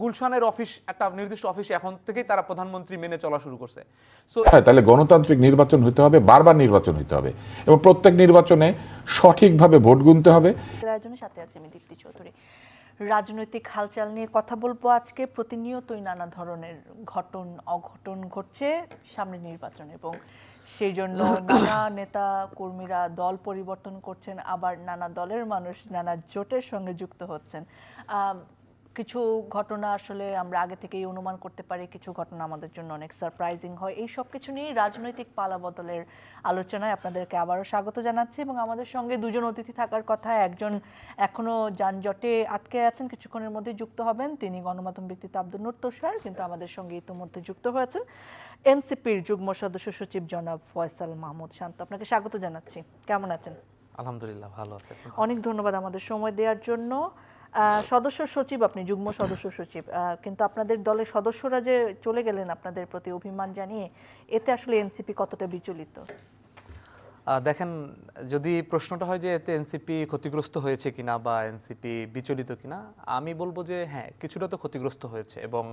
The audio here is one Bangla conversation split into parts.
গুলশানের অফিস একটা নির্দিষ্ট অফিসে এখন থেকেই তারা প্রধানমন্ত্রী মেনে চলা শুরু করছে। সো তাহলে গণতান্ত্রিক নির্বাচন হতে হবে, বারবার নির্বাচন হতে হবে এবং প্রত্যেক নির্বাচনে সঠিকভাবে ভোট গুনতে হবে। আয়োজনের সাথে আছে আমি দীপ্তি চৌধুরী। রাজনৈতিক হালচাল নিয়ে কথা বলবো আজকে। প্রতিনিয়তই নানা ধরনের ঘটন অঘটন ঘটছে সামনে নির্বাচন, এবং সেই জন্য নানা নেতা কর্মীরা দল পরিবর্তন করছেন, আবার নানা দলের মানুষ নানা জোটের সঙ্গে যুক্ত হচ্ছেন। কিছু ঘটনা আসলে আমরা আগে থেকেই অনুমান করতে পারি, কিছু ঘটনা আমাদের জন্য অনেক সারপ্রাইজিং হয়। এই সব কিছু নিয়ে রাজনৈতিক পালাবদলের আলোচনায় আপনাদেরকে আবারও স্বাগত জানাচ্ছি, এবং আমাদের সঙ্গে দুজন অতিথি থাকার কথা। একজন এখনো যানজটে আটকে আছেন, কিছুক্ষণের মধ্যে যুক্ত হবেন, তিনি গণমাধ্যম ব্যক্তিত্ব আব্দুল নূর তোশার, কিন্তু আমাদের সঙ্গে ইতিমধ্যে যুক্ত হয়েছেন এনসিপির যুগ্ম সদস্য সচিব জনাব ফয়সাল মাহমুদ শান্ত। আপনাকে স্বাগত জানাচ্ছি। কেমন আছেন? আলহামদুলিল্লাহ, ভালো আছে। অনেক ধন্যবাদ আমাদের সময় দেওয়ার জন্য। সদস্য সচিব আপনি, যুগ্ম সদস্য সচিব, কিন্তু আপনাদের দলের সদস্যরা যে চলে গেলেন আপনাদের প্রতি অভিমান জানিয়ে, এতে আসলে এনসিপি কতটা বিচলিত? দেখেন, যদি প্রশ্নটা হয় যে এতে এনসিপি ক্ষতিগ্রস্ত হয়েছে কিনা বা এনসিপি বিচলিত কিনা, আমি বলবো যে হ্যাঁ, কিছুটা তো ক্ষতিগ্রস্ত হয়েছে। এবং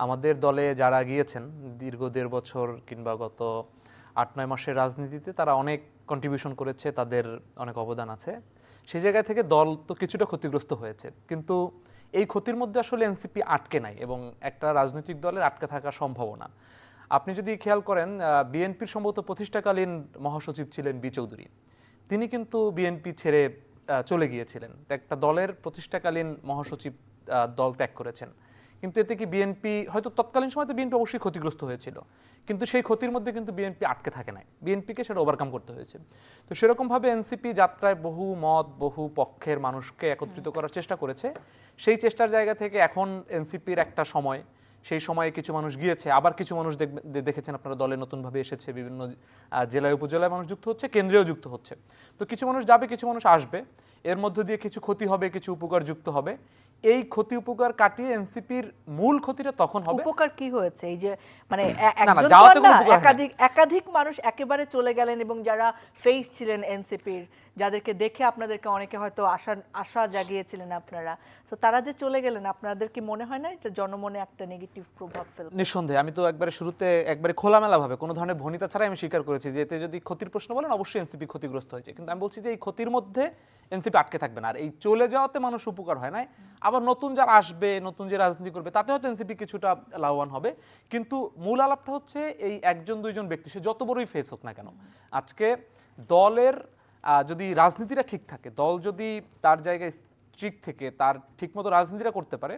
আমাদের দলে যারা গিয়েছেন দীর্ঘ 1.5 বছর কিংবা গত 8-9 মাসের রাজনীতিতে, তারা অনেক কন্ট্রিবিউশন করেছে, তাদের অনেক অবদান আছে। সেই জায়গা থেকে দল তো কিছুটা ক্ষতিগ্রস্ত হয়েছে, কিন্তু এই ক্ষতির মধ্যে আসলে এনসিপি আটকে নাই এবং একটা রাজনৈতিক দলের আটকে থাকা সম্ভাবনা। আপনি যদি খেয়াল করেন, বিএনপির সম্ভবত প্রতিষ্ঠাকালীন মহাসচিব ছিলেন বি চৌধুরী, তিনি কিন্তু বিএনপি ছেড়ে চলে গিয়েছিলেন। একটা দলের প্রতিষ্ঠাকালীন মহাসচিব দল ত্যাগ করেছেন, কিন্তু এতে কি বিএনপি, হয়তো তৎকালীন সময় তো বিএনপি অবশ্যই ক্ষতিগ্রস্ত হয়েছিল, কিন্তু সেই ক্ষতির মধ্যে কিন্তু বিএনপি আটকে থাকে নাই, বিএনপিকে সেটা ওভারকাম করতে হয়েছে। তো সেরকমভাবে এনসিপি যাত্রায় বহু মত, বহু পক্ষের মানুষকে একত্রিত করার চেষ্টা করেছে। সেই চেষ্টার জায়গা থেকে এখন এনসিপির একটা সময়, সেই সময়ে কিছু মানুষ গিয়েছে, আবার কিছু মানুষ দেখেছেন আপনারা দলে নতুনভাবে এসেছে, বিভিন্ন জেলায় উপজেলায় মানুষ যুক্ত হচ্ছে, কেন্দ্রেও যুক্ত হচ্ছে। তো কিছু মানুষ যাবে, কিছু মানুষ আসবে, এর মধ্য দিয়ে কিছু ক্ষতি হবে, কিছু উপকার যুক্ত হবে। এই ক্ষতি উপকার কাটিয়ে এনসিপির মূল ক্ষতিটা তখন হবে। উপকার কি হয়েছে? এই যে মানে একাধিক মানুষ একেবারে চলে গেলেন, এবং যারা ফেস ছিলেন এনসিপির, যাদেরকে দেখে আপনাদেরকে অনেকে হয়তো আশা জাগিয়েছিলেন আপনারা, তো তারা যে চলে গেলেন, আপনাদের কি মনে হয় না যে জনমনে একটা নেগেটিভ প্রভাব ফেলবে? নিঃসন্দেহে। আমি তো একবারে শুরুতে একবারে খোলামেলাভাবে কোনো ধরনের ভনিতা ছাড়াই আমি স্বীকার করেছি যে এতে যদি ক্ষতির প্রশ্ন বলেন, অবশ্যই এনসিপি ক্ষতিগ্রস্ত হয়েছে, কিন্তু আমি বলছি যে এই ক্ষতির মধ্যে এনসিপি আটকে থাকবে না। আর এই চলে যাওয়াতে মানুষ উপকার হয় নাই, আবার নতুন যারা আসবে, নতুন যে রাজনীতি করবে, তাতে হয়তো এনসিপি কিছুটা লাভবান হবে। কিন্তু মূল আলাপটা হচ্ছে এই একজন দুইজন ব্যক্তি, সে যত বড়ই ফেস হোক না কেন, আজকে দলের যদি রাজনীতিটা ঠিক থাকে, দল যদি তার জায়গায় স্ট্রিক্ট থেকে তার ঠিকমতো রাজনীতিটা করতে পারে,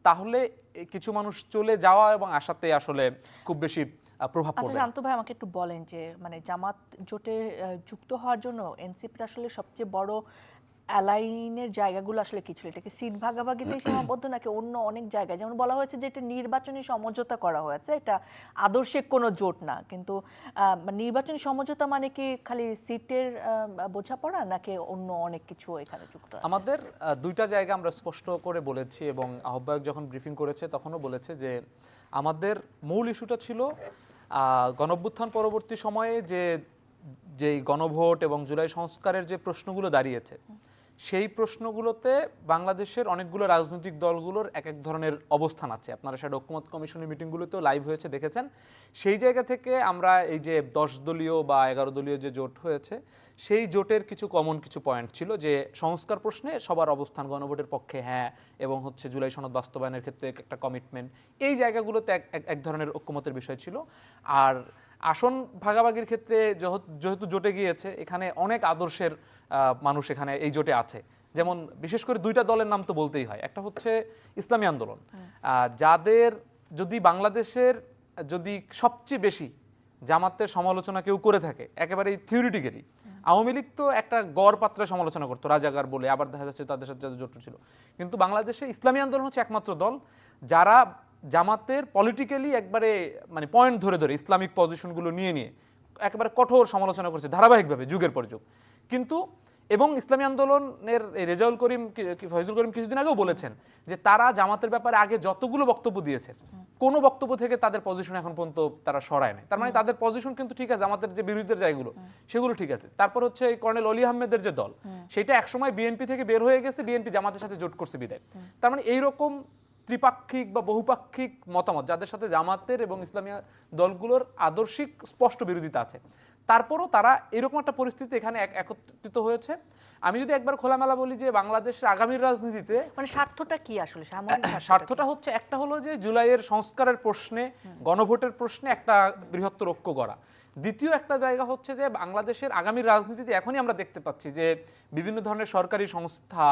তাহলে কিছু মানুষ চলে যাওয়া এবং আসাতে আসলে খুব বেশি প্রভাব পড়বে। আচ্ছা শান্ত ভাই, আমাকে একটু বলেন যে মানে জামাত জোটে যুক্ত হওয়ার জন্য এনসিপির আসলে সবচেয়ে বড় অ্যালাইনের জায়গাগুলো আসলে কি ছিল? এটা কি সিট ভাগাভাগিতেই সীমাবদ্ধ, নাকি অন্য অনেক জায়গায়? যেমন বলা হয়েছে যে এটা নির্বাচনী সমঝোতা করা হয়েছে, এটা আদর্শিক কোনো জোট না, কিন্তু নির্বাচনী সমঝোতা মানে কি খালি সিটের বোঝাপড়া, নাকি অন্য অনেক কিছু এখানে যুক্ত আছে? আমাদের দুইটা জায়গা আমরা স্পষ্ট করে বলেছি, এবং আহ্বায়ক যখন ব্রিফিং করেছে তখনও বলেছে যে আমাদের মূল ইস্যুটা ছিল গণঅভ্যুত্থান পরবর্তী সময়ে যে গণভোট এবং জুলাই সংস্কারের যে প্রশ্নগুলো দাঁড়িয়েছে, সেই প্রশ্নগুলোতে বাংলাদেশের অনেকগুলো রাজনৈতিক দলগুলোর এক এক ধরনের অবস্থান আছে। আপনারা সেটা ঐক্যমত্য কমিশনের মিটিংগুলোতেও লাইভ হয়েছে, দেখেছেন। সেই জায়গা থেকে আমরা এই যে 10 দলীয় বা 11 দলীয় যে জোট হয়েছে, সেই জোটের কিছু কমন কিছু পয়েন্ট ছিল যে সংস্কার প্রশ্নে সবার অবস্থান গণভোটের পক্ষে, হ্যাঁ, এবং হচ্ছে জুলাই সনদ বাস্তবায়নের ক্ষেত্রে একটা কমিটমেন্ট, এই জায়গাগুলোতে এক ধরনের ঐক্যমতের বিষয় ছিল। আর আসন ভাগাভাগির ক্ষেত্রে যেহেতু জোটে গিয়েছে, এখানে অনেক আদর্শের মানুষ এখানে এই জোটে আছে। যেমন বিশেষ করে দুইটা দলের নাম তো বলতেই হয়। একটা হচ্ছে ইসলামী আন্দোলন, যাদের যদি বাংলাদেশের যদি সবচেয়ে বেশি জামাতের সমালোচনা কেউ করে থাকে একেবারেই থিওরিটিক্যালি, আওয়ামী লীগ তো একটা গড় পাত্রে সমালোচনা করতো, রাজাকার বলে, আবার দেখা যাচ্ছে তাদের সাথে জোট ছিল। কিন্তু বাংলাদেশে ইসলামী আন্দোলন হচ্ছে একমাত্র দল যারা জামাতের পলিটিক্যালি একবারে মানে পয়েন্ট ধরে ধরে ইসলামিক পজিশনগুলো নিয়ে একেবারে কঠোর সমালোচনা করছে ধারাবাহিকভাবে যুগের পর যুগ। কিন্তু এবং ইসলামী আন্দোলনের রেজাউল করিম, ফয়জুল করিম কিছুদিন আগেও বলেছেন যে তারা জামাতের ব্যাপারে আগে যতগুলো বক্তব্য দিয়েছে, কোনো বক্তব্য থেকে তাদের পজিশন এখন পর্যন্ত তারা সরায় নাই। তার মানে তাদের পজিশন কিন্তু ঠিক আছে, জামাতের যে বিরোধীদের জায়গাগুলো সেগুলো ঠিক আছে। তারপর হচ্ছে এই কর্নেল অলি আহমেদের যে দল, সেটা একসময় বিএনপি থেকে বের হয়ে গেছে, বিএনপি জামাতের সাথে জোট করছে বিদায়। তার মানে এইরকম ত্রিপাক্ষিক বা বহুপাক্ষিক মতামত, যাদের সাথে জামাতের এবং ইসলামী দলগুলোর আদর্শিক স্পষ্ট বিরোধিতা আছে, তারপরও তারা এরকম একটা পরিস্থিতি এখানে একত্রিত হয়েছে। আমি যদি একবার খোলামেলা বলি যে বাংলাদেশের আগামীর রাজনীতিতে মানে স্বার্থটা কি আসলে, সামরিক স্বার্থটা হচ্ছে, একটা হলো যে জুলাইয়ের সংস্কারের প্রশ্নে, গণভোটের প্রশ্নে একটা বৃহত্তর ঐক্য গড়া। দ্বিতীয় একটা জায়গা হচ্ছে যে বাংলাদেশের আগামীর রাজনীতিতে এখনই আমরা দেখতে পাচ্ছি যে বিভিন্ন ধরনের সরকারি সংস্থা,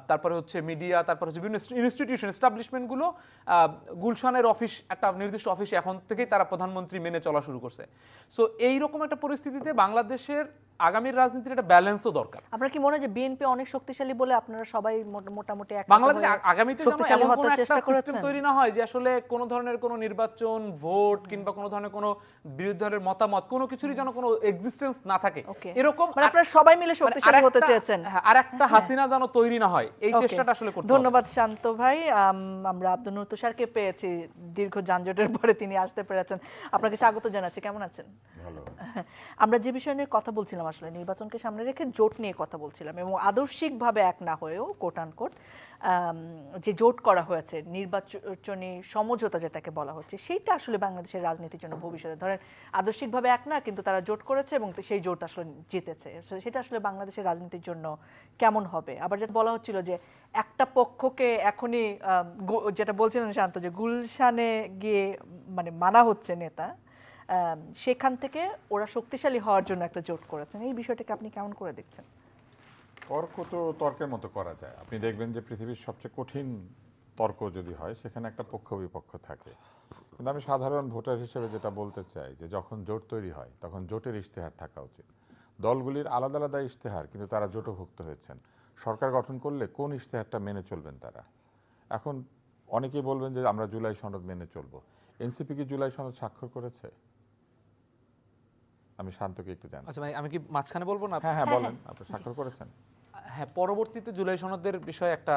তারপরে হচ্ছে মিডিয়া, তারপরে হচ্ছে বিভিন্ন ইনস্টিটিউশন, এস্টাবলিশমেন্টগুলো গুলশানের অফিস, একটা নির্দিষ্ট অফিস এখন থেকেই তারা প্রধানমন্ত্রী মেনে চলা শুরু করছে। সো এইরকম একটা পরিস্থিতিতে বাংলাদেশের আগামীর রাজনীতির একটা ব্যালেন্সও দরকার। আপনার কি মনে হয় যে বিএনপি অনেক শক্তিশালী বলে আপনারা সবাই মোটামুটি বাংলাদেশ আগামীতে যেন শক্তিশালী এমন হতে কোনো একটা চেষ্টা সিস্টেম করেছেন? তৈরি না হয় যে আসলে কোনো ধরনের কোনো নির্বাচন, ভোট কিংবা কোনো ধরনের কোনো বিরোধী দলের মতামত, কোনো কিছুরই যেন কোনো এক্সিস্টেন্স না থাকে, Okay. এরকম মানে আপনারা সবাই মিলে মানে শক্তিশালী হতে চেয়েছেন। আর একটা হাসিনা যেন তৈরি না হয়, এই Okay. চেষ্টাটা আসলে করতে হবে। ধন্যবাদ শান্ত ভাই। আমরা আব্দুল নূর তুষারকে পেয়েছি, দীর্ঘ যানজটের পরে তিনি আসতে পেরেছেন। আপনাকে স্বাগত জানাচ্ছি, কেমন আছেন? ভালো। আমরা যে বিষয় নিয়ে কথা বলছিলাম, আসলে নির্বাচনকে সামনে রেখে জোট নিয়ে কথা বলছিলাম, এবং আদর্শিকভাবে এক না হয়েও কোট আনকোট যে জোট করা হয়েছে, নির্বাচনী সমঝোতা যেটাকে বলা হচ্ছে, সেইটা আসলে বাংলাদেশের রাজনীতির জন্য ভবিষ্যতে, ধরেন আদর্শিকভাবে এক না, কিন্তু তারা জোট করেছে এবং সেই জোট আসলে জিতেছে, সেটা আসলে বাংলাদেশের রাজনীতির জন্য কেমন হবে? আবার যেটা বলা হচ্ছিল যে একটা পক্ষকে এখনই যেটা বলছিলেন শান্ত, যে গুলশানে গিয়ে মানে মানা হচ্ছে নেতা, সেখান থেকে ওরা শক্তিশালী হওয়ার জন্য একটা জোট করেছেন, এই বিষয়টাকে আপনি কেমন করে দেখছেন? তর্ক তো তর্কের মতো করা যায়। আপনি দেখবেন যে পৃথিবীর সবচেয়ে কঠিন তর্ক যদি হয়, সেখানে একটা পক্ষ বিপক্ষ থাকে। কিন্তু আমি সাধারণ ভোটার হিসেবে যেটা বলতে চাই, যে যখন জোট তৈরি হয় তখন জোটের ইশতেহার থাকা উচিত। দলগুলির আলাদা আলাদা ইশতেহার, কিন্তু তারা জোটভুক্ত হয়েছেন। সরকার গঠন করলে কোন ইশতেহারটা মেনে চলবেন তারা? এখন অনেকেই বলবেন যে আমরা জুলাই সনদ মেনে চলবো। এনসিপি কি জুলাই সনদ স্বাক্ষর করেছে? আমি শান্তকে একটু জানি। আচ্ছা ভাই, আমি কি মাঝখানে বলবো না? হ্যাঁ, বলেন, আপনি স্বাক্ষর করেছেন? হ্যাঁ, পরবর্তীতে জুলাই সনদের বিষয়ে একটা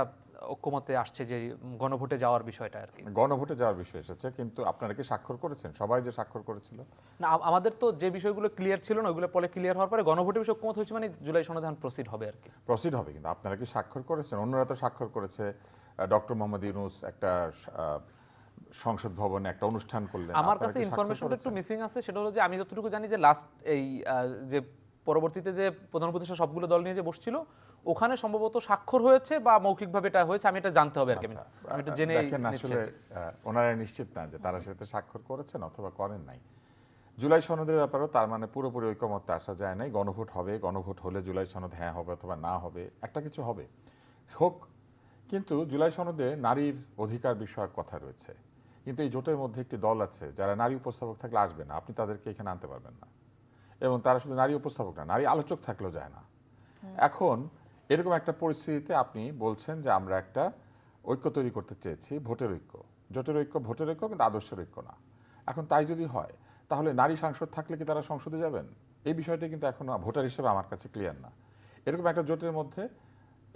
ঐক্যমতে আসছে যে গণভোটে যাওয়ার বিষয়টা আর কি। গণভোটে যাওয়ার বিষয় এসেছে, কিন্তু আপনারা কি স্বাক্ষর করেছেন? সবাই যে স্বাক্ষর করেছিল? না, আমাদের তো যে বিষয়গুলো ক্লিয়ার ছিল না, ওইগুলো পরে ক্লিয়ার হওয়ার পরে গণভোটের বিষয়ে ঐক্যমত হয়েছে, মানে জুলাই সনদ এখন প্রসিড হবে আর কি। প্রসিড হবে, কিন্তু আপনারা কি স্বাক্ষর করেছেন? অন্যরা তো স্বাক্ষর করেছে। ডক্টর মোহাম্মদ ইউনূস একটা সংসদ ভবনে একটা অনুষ্ঠান করলেন। আমার কাছে ইনফরমেশনটা একটু মিসিং আছে, সেটা হলো যে আমি যতটুকু জানি যে লাস্ট এই যে পরবর্তীতে যে প্রধান উপদেষ্টা সবগুলো দল নিয়ে যে বসছিল, ওখানে সম্ভবত স্বাক্ষর হয়েছে বা মৌখিকভাবে এটা হয়েছে, আমি এটা জানতে হবে আর কি। আমি একটু জেনে আসলে ওনারা নিশ্চিত না যে তারা সাথে স্বাক্ষর করেছেন অথবা করেন নাই। জুলাই সনদের ব্যাপারেও তার মানে পুরোপুরি ঐকমত্যে আসা যায় নাই। গণভোট হবে, গণভোট হলে জুলাই সনদ হ্যাঁ হবে অথবা না হবে, একটা কিছু হবে, হোক। কিন্তু জুলাই সনদে নারীর অধিকার বিষয়ক কথা রয়েছে, কিন্তু এই জোটের মধ্যে একটি দল আছে যারা নারী উপস্থাপক থাকলে আসবে না, আপনি তাদেরকে এখানে আনতে পারবেন না। এবং তারা শুধু নারী উপস্থাপক না, নারী আলোচক থাকলেও যায় না। এখন এরকম একটা পরিস্থিতিতে আপনি বলছেন যে আমরা একটা ঐক্য তৈরি করতে চেয়েছি, ভোটের ঐক্য, জোটের ঐক্য, ভোটের ঐক্য, কিন্তু আদর্শের ঐক্য না। এখন তাই যদি হয়, তাহলে নারী সাংসদ থাকলে কি তারা সংসদে যাবেন? এই বিষয়টা কিন্তু এখনো ভোটার হিসেবে আমার কাছে ক্লিয়ার না। এরকম একটা জোটের মধ্যে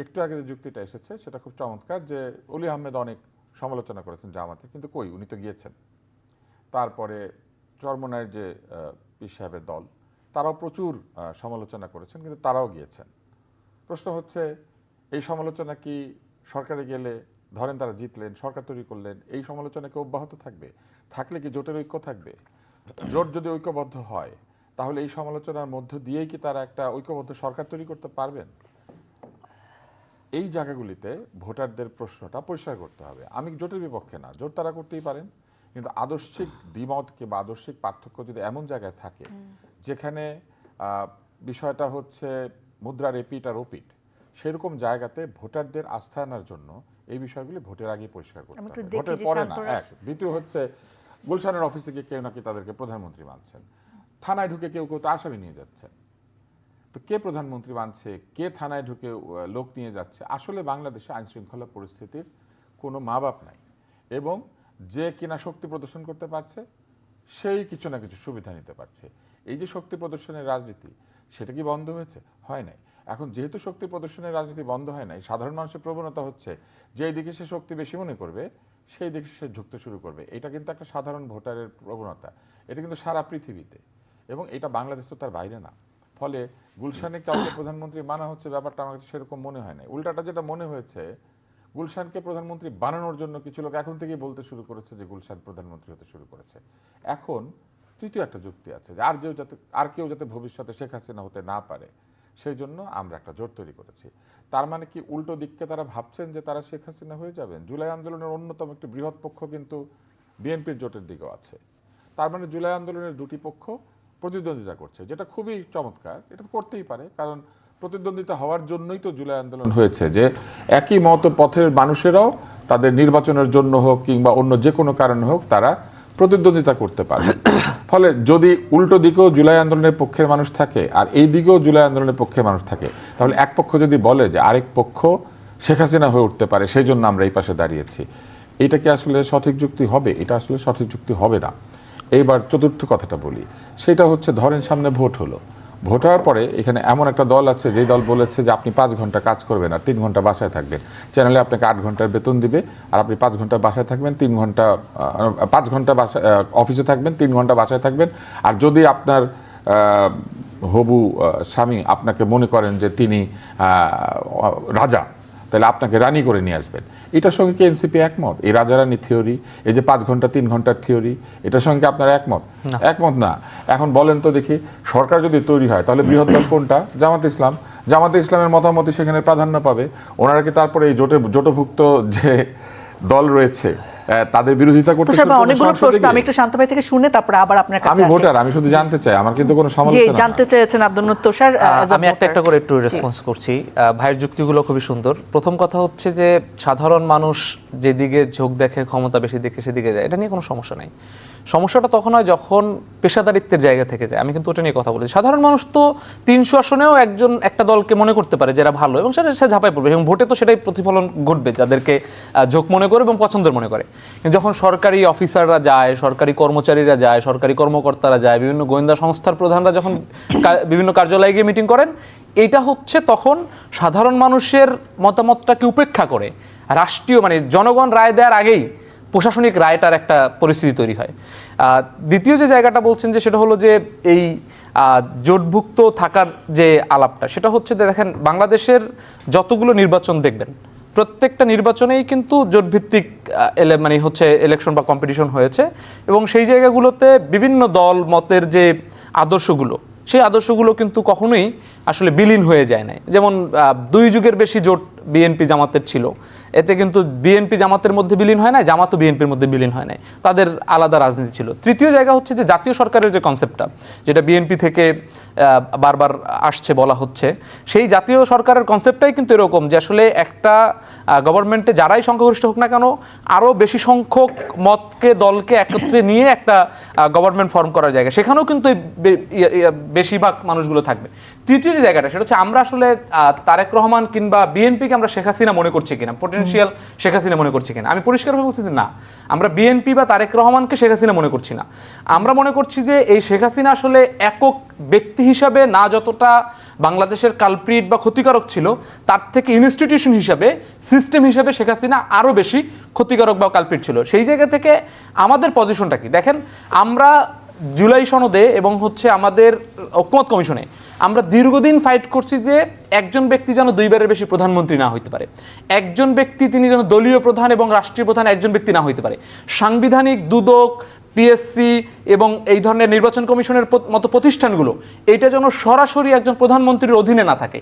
একটু আগে যে যুক্তিটা এসেছে সেটা খুব চমৎকার, যে অলি আহমেদ অনেক সমালোচনা করেছেন জামাতের, কিন্তু কই, উনি তো গিয়েছেন। তারপরে চরমনায়ের যে পীর সাহেবের দল, তারাও প্রচুর সমালোচনা করেছেন, কিন্তু তারাও গিয়েছেন। প্রশ্ন হচ্ছে, এই সমালোচনা কি সরকারে গেলে, ধরেন তারা জিতলেন, সরকার তৈরি করলেন, এই সমালোচনা কি অব্যাহত থাকবে? থাকলে কি জোটের ঐক্য থাকবে? জোট যদি ঐক্যবদ্ধ হয়, তাহলে এই সমালোচনার মধ্য দিয়েই কি তারা একটা ঐক্যবদ্ধ সরকার তৈরি করতে পারবেন? এই জায়গাগুলিতে ভোটারদের প্রশ্নটা পরিষ্কার করতে হবে। আমি জোটের বিপক্ষে না, জোট তারা করতেই পারেন, কিন্তু আদর্শিক দ্বিমত কিংবা আদর্শিক পার্থক্য যদি এমন জায়গায় থাকে যেখানে বিষয়টা হচ্ছে মুদ্রার এপিট আর ওপিট, সেরকম জায়গাতে ভোটারদের আস্থা আনার জন্য এই বিষয়গুলি ভোটের আগে পরিষ্কার করতে হবে, ভোটের পরে না। এক, দ্বিতীয় হচ্ছে গুলশানের অফিসে গিয়ে কেউ নাকি তাদেরকে প্রধানমন্ত্রী মানছেন, থানায় ঢুকে কেউ কেউ তো আসামি নিয়ে যাচ্ছেন। তো কে প্রধানমন্ত্রী মানছে, কে থানায় ঢুকে লোক নিয়ে যাচ্ছে? আসলে বাংলাদেশে আইন শৃঙ্খলা পরিস্থিতির কোনো মা বাপ নাই, এবং যে কিনা শক্তি প্রদর্শন করতে পারছে সেই কিছু না কিছু সুবিধা নিতে পারছে। এই যে শক্তি প্রদর্শনের রাজনীতি, সেটা কি বন্ধ হয়েছে? হয় নাই। এখন যেহেতু শক্তি প্রদর্শনের রাজনীতি বন্ধ হয় নাই, সাধারণ মানুষের প্রবণতা হচ্ছে যেই দিকে সে শক্তি বেশি মনে করবে সেই দিকে সে ঝুঁকতে শুরু করবে। এটা কিন্তু একটা সাধারণ ভোটারের প্রবণতা, এটা কিন্তু সারা পৃথিবীতে, এবং এটা বাংলাদেশ তো তার বাইরে না। ফলে গুলশানে কাউকে প্রধানমন্ত্রী মানা হচ্ছে, ব্যাপারটা আমার কাছে সেরকম মনে হয় না। উল্টাটা যেটা মনে হয়েছে, গুলশানকে প্রধানমন্ত্রী বানানোর জন্য কিছু লোক এখন থেকেই বলতে শুরু করেছে যে গুলশান প্রধানমন্ত্রী হতে শুরু করেছে। এখন তৃতীয় একটা যুক্তি আছে যে আর কেউ যাতে ভবিষ্যতে শেখ হাসিনা হতে না পারে, সেই জন্য আমরা একটা জোট তৈরি করেছি। তার মানে কি উল্টো দিককে তারা ভাবছেন যে তারা শেখ হাসিনা হয়ে যাবেন? জুলাই আন্দোলনের অন্যতম একটি বৃহৎ পক্ষ কিন্তু বিএনপির জোটের দিকেও আছে। তার মানে জুলাই আন্দোলনের দুটি পক্ষ প্রতিদ্বন্দ্বিতা করছে, যেটা খুবই চমৎকার। এটা তো করতেই পারে, কারণ প্রতিদ্বন্দ্বিতা হওয়ার জন্যই তো জুলাই আন্দোলন হয়েছে, যে একই মত পথের মানুষেরাও তাদের নির্বাচনের জন্য হোক কিংবা অন্য যে কোনো কারণে হোক তারা প্রতিদ্বন্দ্বিতা করতে পারে। ফলে যদি উল্টো দিকেও জুলাই আন্দোলনের পক্ষের মানুষ থাকে আর এই দিকেও জুলাই আন্দোলনের পক্ষের মানুষ থাকে, তাহলে এক পক্ষ যদি বলে যে আরেক পক্ষ শেখ হাসিনা হয়ে উঠতে পারে, সেই জন্য আমরা এই পাশে দাঁড়িয়েছি, এটা কি আসলে সঠিক যুক্তি হবে? এটা আসলে সঠিক যুক্তি হবে না। এইবার চতুর্থ কথাটা বলি, সেটা হচ্ছে ধরেন সামনে ভোট হলো, ভোট হওয়ার পরে এখানে এমন একটা দল আছে যেই দল বলেছে যে আপনি 5 ঘন্টা কাজ করবেন আর 3 ঘন্টা বাসায় থাকবেন, চ্যানেলে আপনাকে 8 ঘন্টার বেতন দিবে আর আপনি 5 ঘন্টা বাসায় থাকবেন, 5 ঘন্টা বাসায় অফিসে থাকবেন, 3 ঘন্টা বাসায় থাকবেন। আর যদি আপনার হবু স্বামী আপনাকে মনে করেন যে তিনি রাজা, তাহলে আপনাকে রানী করে নিয়ে আসবেন। এটার সঙ্গে কি এনসিপি একমত? এই রাজারানী থিওরি, এই যে 5 ঘন্টা 3 ঘন্টার থিওরি, এটার সঙ্গে কি আপনারা একমত? একমত না। এখন বলেন তো দেখি, সরকার যদি তৈরি হয় তাহলে বৃহৎ দল কোনটা? জামাতে ইসলাম। জামাতে ইসলামের মতামত সেখানে প্রাধান্য পাবে। ওনারা কি তারপরে এই জোটভুক্ত যে দল রয়েছে তাদের বিরোধিতা করতে শুরু করবে? অনেকগুলো প্রশ্ন আমি একটু শান্ত ভাই থেকে শুনে তারপর আবার আপনার কাছে আমি ভোটার, আমি শুধু জানতে চাই, আমার কিন্তু কোনো সমালোচনা না। জানতে চেয়েছেন আব্দুল তুষার। আমি একটা করে একটু রেসপন্স করছি। ভাইয়ের যুক্তিগুলো খুবই সুন্দর। প্রথম কথা হচ্ছে যে সাধারণ মানুষ যেদিকে ঝোঁক দেখে, ক্ষমতা বেশি দেখে সেদিকে যায়, এটা নিয়ে কোনো সমস্যা নাই। সমস্যাটা তখন হয় যখন পেশাদারিত্বের জায়গা থেকে যায়। আমি কিন্তু ওটা নিয়ে কথা বলেছি। সাধারণ মানুষ তো 300 আসনেও একটা দলকে মনে করতে পারে যারা ভালো, এবং সেটা সে ঝাঁপায় পড়বে, এবং ভোটে তো সেটাই প্রতিফলন ঘটবে যাদেরকে ঝোঁক মনে করে এবং পছন্দের মনে করে। কিন্তু যখন সরকারি অফিসাররা যায়, সরকারি কর্মচারীরা যায়, সরকারি কর্মকর্তারা যায়, বিভিন্ন গোয়েন্দা সংস্থার প্রধানরা যখন বিভিন্ন কার্যালয়ে গিয়ে মিটিং করেন, এটা হচ্ছে তখন সাধারণ মানুষের মতামতটাকে উপেক্ষা করে রাষ্ট্রীয় মানে জনগণ রায় দেওয়ার আগেই প্রশাসনিক রায়টার একটা পরিস্থিতি তৈরি হয়। দ্বিতীয় যে জায়গাটা বলছেন যে সেটা হলো যে এই জোটভুক্ত থাকার যে আলাপটা, সেটা হচ্ছে দেখেন বাংলাদেশের যতগুলো নির্বাচন দেখবেন, প্রত্যেকটা নির্বাচনেই কিন্তু জোটভিত্তিক মানে হচ্ছে ইলেকশন বা কম্পিটিশন হয়েছে, এবং সেই জায়গাগুলোতে বিভিন্ন দল মতের যে আদর্শগুলো, সেই আদর্শগুলো কিন্তু কখনোই আসলে বিলীন হয়ে যায় নাই। যেমন 2 যুগের বেশি জোট বিএনপি জামাতের ছিল, এতে কিন্তু বিএনপি জামাতের মধ্যে বিলীন হয় না, জামাতও বিএনপির মধ্যে বিলীন হয় নাই, তাদের আলাদা রাজনীতি ছিল। তৃতীয় জায়গা হচ্ছে যে জাতীয় সরকারের যে কনসেপ্টটা, যেটা বিএনপি থেকে বারবার আসছে বলা হচ্ছে, সেই জাতীয় সরকারের কনসেপ্টটাই কিন্তু এরকম যে আসলে একটা গভর্নমেন্টে যারাই সংখ্যাগরিষ্ঠ হোক না কেন, আরও বেশি সংখ্যক মতকে দলকে একত্রে নিয়ে একটা গভর্নমেন্ট ফর্ম করার জায়গা, সেখানেও কিন্তু বেশিরভাগ মানুষগুলো থাকবে। তৃতীয় যে জায়গাটা, সেটা হচ্ছে আমরা আসলে তারেক রহমান কিংবা বিএনপিকে আমরা শেখ হাসিনা মনে করছি কিনা, পটেনশিয়াল শেখ হাসিনা মনে করছি কিনা। আমি পরিষ্কারভাবে বলছি যে না, আমরা বিএনপি বা তারেক রহমানকে শেখ হাসিনা মনে করছি না। আমরা মনে করছি যে এই শেখ হাসিনা আসলে একক ব্যক্তি হিসাবে না যতটা বাংলাদেশের কালপ্রিট বা ক্ষতিকারক ছিল, তার থেকে ইনস্টিটিউশন হিসাবে, সিস্টেম হিসাবে শেখ হাসিনা আরও বেশি ক্ষতিকারক বা কালপ্রিট ছিল। সেই জায়গা থেকে আমাদের পজিশনটা কি দেখেন, আমরা জুলাই সনদে এবং হচ্ছে আমাদের ঐকমত্য কমিশনে আমরা দীর্ঘদিন ফাইট করছি যে একজন ব্যক্তি যেন 2 বারের বেশি প্রধানমন্ত্রী না হইতে পারে, একজন ব্যক্তি তিনি যেন দলীয় প্রধান এবং রাষ্ট্রীয় প্রধান একজন ব্যক্তি না হইতে পারে, সাংবিধানিক দুদক, পিএসসি এবং এই ধরনের নির্বাচন কমিশনের মতো প্রতিষ্ঠানগুলো এটা যেন সরাসরি একজন প্রধানমন্ত্রীর অধীনে না থাকে।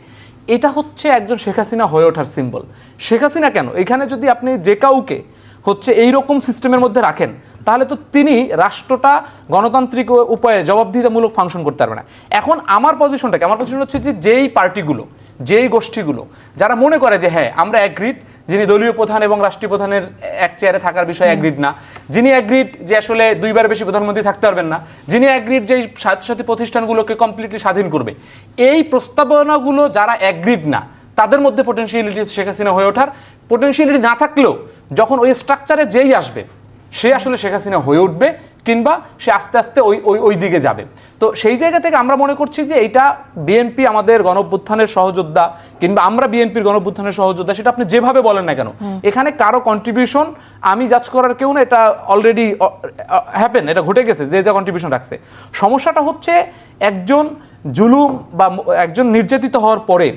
এটা হচ্ছে একজন শেখ হাসিনা হয়ে ওঠার সিম্বল। শেখ হাসিনা কেন, এখানে যদি আপনি যে কাউকে হচ্ছে এইরকম সিস্টেমের মধ্যে রাখেন, তাহলে তো তিনি রাষ্ট্রটা গণতান্ত্রিক উপায়ে জবাবদিহিতামূলক ফাংশন করতে পারবে না। এখন আমার পজিশনটা কি, আমার পজিশন হচ্ছে যে যেই পার্টিগুলো, যেই গোষ্ঠীগুলো যারা মনে করে যে হ্যাঁ আমরা অ্যাগ্রিড, যিনি দলীয় প্রধান এবং রাষ্ট্রীয় প্রধানের এক চেয়ারে থাকার বিষয়ে অ্যাগ্রিড না, যিনি অ্যাগ্রিড যে আসলে 2 বারের বেশি প্রধানমন্ত্রী থাকতে পারবেন না, যিনি অ্যাগ্রিড যে স্বায়ত্তশাসিত প্রতিষ্ঠানগুলোকে কমপ্লিটলি স্বাধীন করবে, এই প্রস্তাবনাগুলো যারা অ্যাগ্রিড না, তাদের মধ্যে পটেনশিয়ালিটি শেখ হাসিনা হয়ে ওঠার। পটেনশিয়ালিটি না থাকলেও যখন ওই স্ট্রাকচারে যেই আসবে, সে আসলে শেখ হাসিনা হয়ে উঠবে কিংবা সে আস্তে আস্তে ওই দিকে যাবে। তো সেই জায়গা থেকে আমরা মনে করছি যে এইটা বিএনপি আমাদের গণঅভ্যুত্থানের সহযোদ্ধা কিংবা আমরা বিএনপির গণঅভ্যুত্থানের সহযোদ্ধা, সেটা আপনি যেভাবে বলেন না কেন, এখানে কারো কন্ট্রিবিউশন আমি জাজ করার কেউ না, এটা অলরেডি হ্যাপেন, এটা ঘটে গেছে যে যা কন্ট্রিবিউশন রাখছে। সমস্যাটা হচ্ছে একজন জুলুম বা একজন নির্যাতিত হওয়ার পরে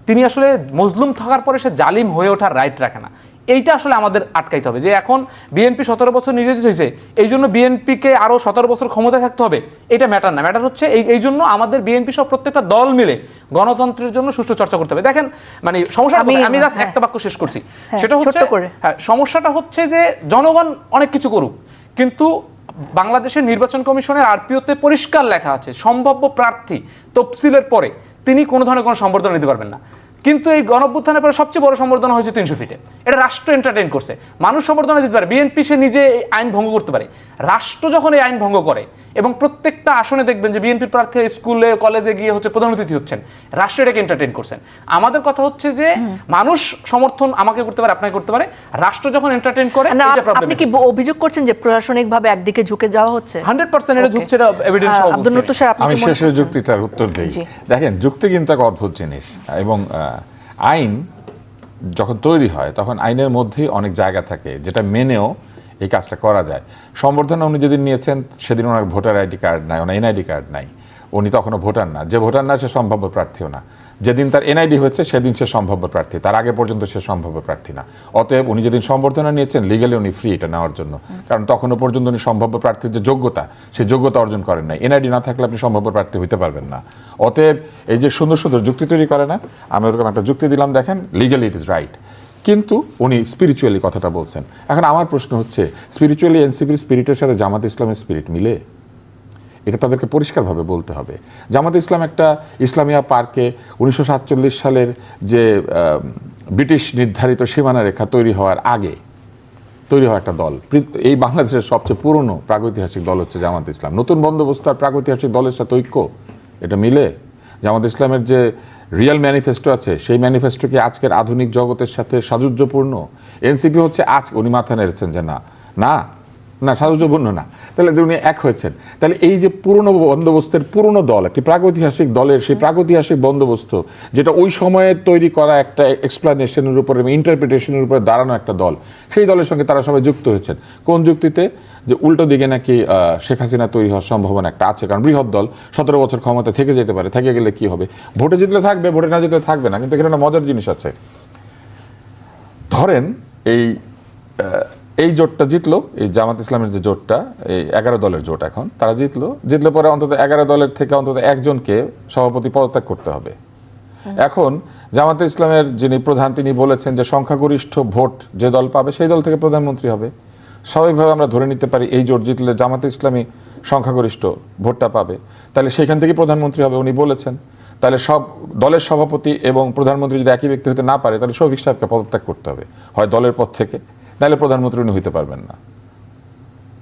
তিনি আসলে মজলুম থাকার পরে সে জালিম হয়ে ওঠার রাইট রাখে না। এইটা আসলে আমাদের আটকাইতে হবে যে এখন বিএনপি 17 বছর নির্যাতিত হয়েছে, এই জন্য বিএনপিকে আরও 17 বছর ক্ষমতায় থাকতে হবে, এটা ম্যাটার না। ম্যাটার হচ্ছে এই জন্য আমাদের বিএনপি সহ প্রত্যেকটা দল মিলে গণতন্ত্রের জন্য সুষ্ঠু চর্চা করতে হবে। দেখেন মানে সমস্যা, আমি জাস্ট একটা বাক্য শেষ করছি, সেটা হচ্ছে সমস্যাটা হচ্ছে যে জনগণ অনেক কিছু করুক, কিন্তু বাংলাদেশের নির্বাচন কমিশনের আরপিওতে পরিষ্কার লেখা আছে সম্ভাব্য প্রার্থী তফসিলের পরে তিনি কোনো ধরনের কোনো সম্বর্ধনা দিতে পারবেন না। কিন্তু এই গণঅভ্যুত্থানের পরে সবচেয়ে বড় সম্বর্ধনা হয়েছে 300 ফিটে। এটা রাষ্ট্র এন্টারটেইন করছে, মানুষ সম্বর্ধনা দিতে পারে, বিএনপি সে নিজে আইন ভঙ্গ করতে পারে। রাষ্ট্র যখন এই আইন ভঙ্গ করে এবং প্রত্যেকটা আসনে দেখবেন যে বিএনপির প্রার্থী স্কুলে কলেজে গিয়ে হচ্ছে প্রধান অতিথি হচ্ছেন, রাষ্ট্র এটাকে এন্টারটেইন করছেন। আমাদের কথা হচ্ছে যে মানুষ সমর্থন আমাকে করতে পারে, আপনাকে করতে পারে, রাষ্ট্র যখন এন্টারটেইন করে এটা প্রবলেম। আপনি কি অভিযোগ করছেন যে প্রশাসনিকভাবে একদিকে ঝুঁকে যাওয়া হচ্ছে? 100% এটা ঝুঁকছে, এটা এভিডেন্স সহ বলছে। আমি শেষের যুক্তিটার উত্তর দেই। দেখেন, যুক্তি কিন্তু এক অদ্ভুত জিনিস, এবং আইন যখন তৈরি হয় তখন আইনের মধ্যেই অনেক জায়গা থাকে যেটা মেনেও এই কাজটা করা যায়। সম্বর্ধনা উনি যেদিন নিয়েছেন সেদিন ওনার ভোটার আইডি কার্ড নাই, ওনার এনআইডি কার্ড নাই, উনি তখনও ভোটার না। যে ভোটার না সে সম্ভাব্য প্রার্থীও না। যেদিন তার এনআইডি হয়েছে সেদিন সে সম্ভাব্য প্রার্থী, তার আগে পর্যন্ত সে সম্ভাব্য প্রার্থী না। অতএব উনি যেদিন সম্বর্ধনা নিয়েছেন লিগালি উনি ফ্রি এটা নেওয়ার জন্য, কারণ তখনও পর্যন্ত উনি সম্ভাব্য প্রার্থীর যে যোগ্যতা সেই যোগ্যতা অর্জন করেন নাই। এনআইডি না থাকলে আপনি সম্ভাব্য প্রার্থী হইতে পারবেন না। অতএব এই যে সুন্দর সুন্দর যুক্তি তৈরি করে না, আমি ওরকম একটা যুক্তি দিলাম, দেখেন লিগালি ইট ইজ রাইট, কিন্তু উনি স্পিরিচুয়ালি কথাটা বলছেন। এখন আমার প্রশ্ন হচ্ছে, স্পিরিচুয়ালি এনসিপির স্পিরিটের সাথে জামাত ইসলামের স্পিরিট মিলে? এটা তাদেরকে পরিষ্কারভাবে বলতে হবে। জামাত ইসলাম একটা ইসলামিয়া পার্কে 1947 সালের যে ব্রিটিশ নির্ধারিত সীমানা রেখা তৈরি হওয়ার আগে তৈরি হওয়া একটা দল। এই বাংলাদেশের সবচেয়ে পুরনো প্রাগৈতিহাসিক দল হচ্ছে জামাত ইসলাম। নতুন বন্দোবস্ত আর প্রাগৈতিহাসিক দলের সাথে ঐক্য, এটা মিলে? জামাত ইসলামের যে রিয়েল ম্যানিফেস্টো আছে সেই ম্যানিফেস্টো কি আজকের আধুনিক জগতের সাথে সাযুজ্যপূর্ণ? এনসিপি হচ্ছে আজ উনি মাথা নেড়েছেন যে না না না সাযুজ্যপূর্ণ না, তাহলে উনি এক হয়েছেন। তাহলে এই যে পুরনো বন্দোবস্তের পুরনো দল, একটি প্রাগৈতিহাসিক দলের সেই প্রাগৈতিহাসিক বন্দোবস্ত যেটা ওই সময়ে তৈরি করা একটা এক্সপ্লানেশনের উপরে ইন্টারপ্রিটেশনের উপরে দাঁড়ানো একটা দল, সেই দলের সঙ্গে তারা সবাই যুক্ত হয়েছেন। কোন যুক্তিতে? যে উল্টো দিকে নাকি শেখ হাসিনা তৈরি হওয়ার সম্ভাবনা একটা আছে, কারণ বৃহৎ দল 17 বছর ক্ষমতা থেকে যেতে পারে, থেকে গেলে কি হবে? ভোটে জিতলে থাকবে, ভোটে না জিতলে থাকবে না। কিন্তু এখানে একটা মজার জিনিস আছে। ধরেন এই জোটটা জিতলো, এই জামাত ইসলামের যে জোটটা, এই 11 দলের জোট, এখন তারা জিতলে পরে অন্তত 11 দলের থেকে অন্তত একজনকে সভাপতি পদত্যাগ করতে হবে। এখন জামাত ইসলামের যিনি প্রধান তিনি বলেছেন যে সংখ্যাগরিষ্ঠ ভোট যে দল পাবে সেই দল থেকে প্রধানমন্ত্রী হবে। স্বাভাবিকভাবে আমরা ধরে নিতে পারি এই জোট জিতলে জামাত ইসলামী সংখ্যাগরিষ্ঠ ভোটটা পাবে, তাহলে সেখান থেকে প্রধানমন্ত্রী হবে উনি বলেছেন। তাহলে সব দলের সভাপতি এবং প্রধানমন্ত্রী যদি একই ব্যক্তি হতে না পারে, তাহলে শফিক সাহেবকে পদত্যাগ করতে হবে, হয় দলের পদ থেকে, নাহলে প্রধানমন্ত্রী উনি হইতে পারবেন না।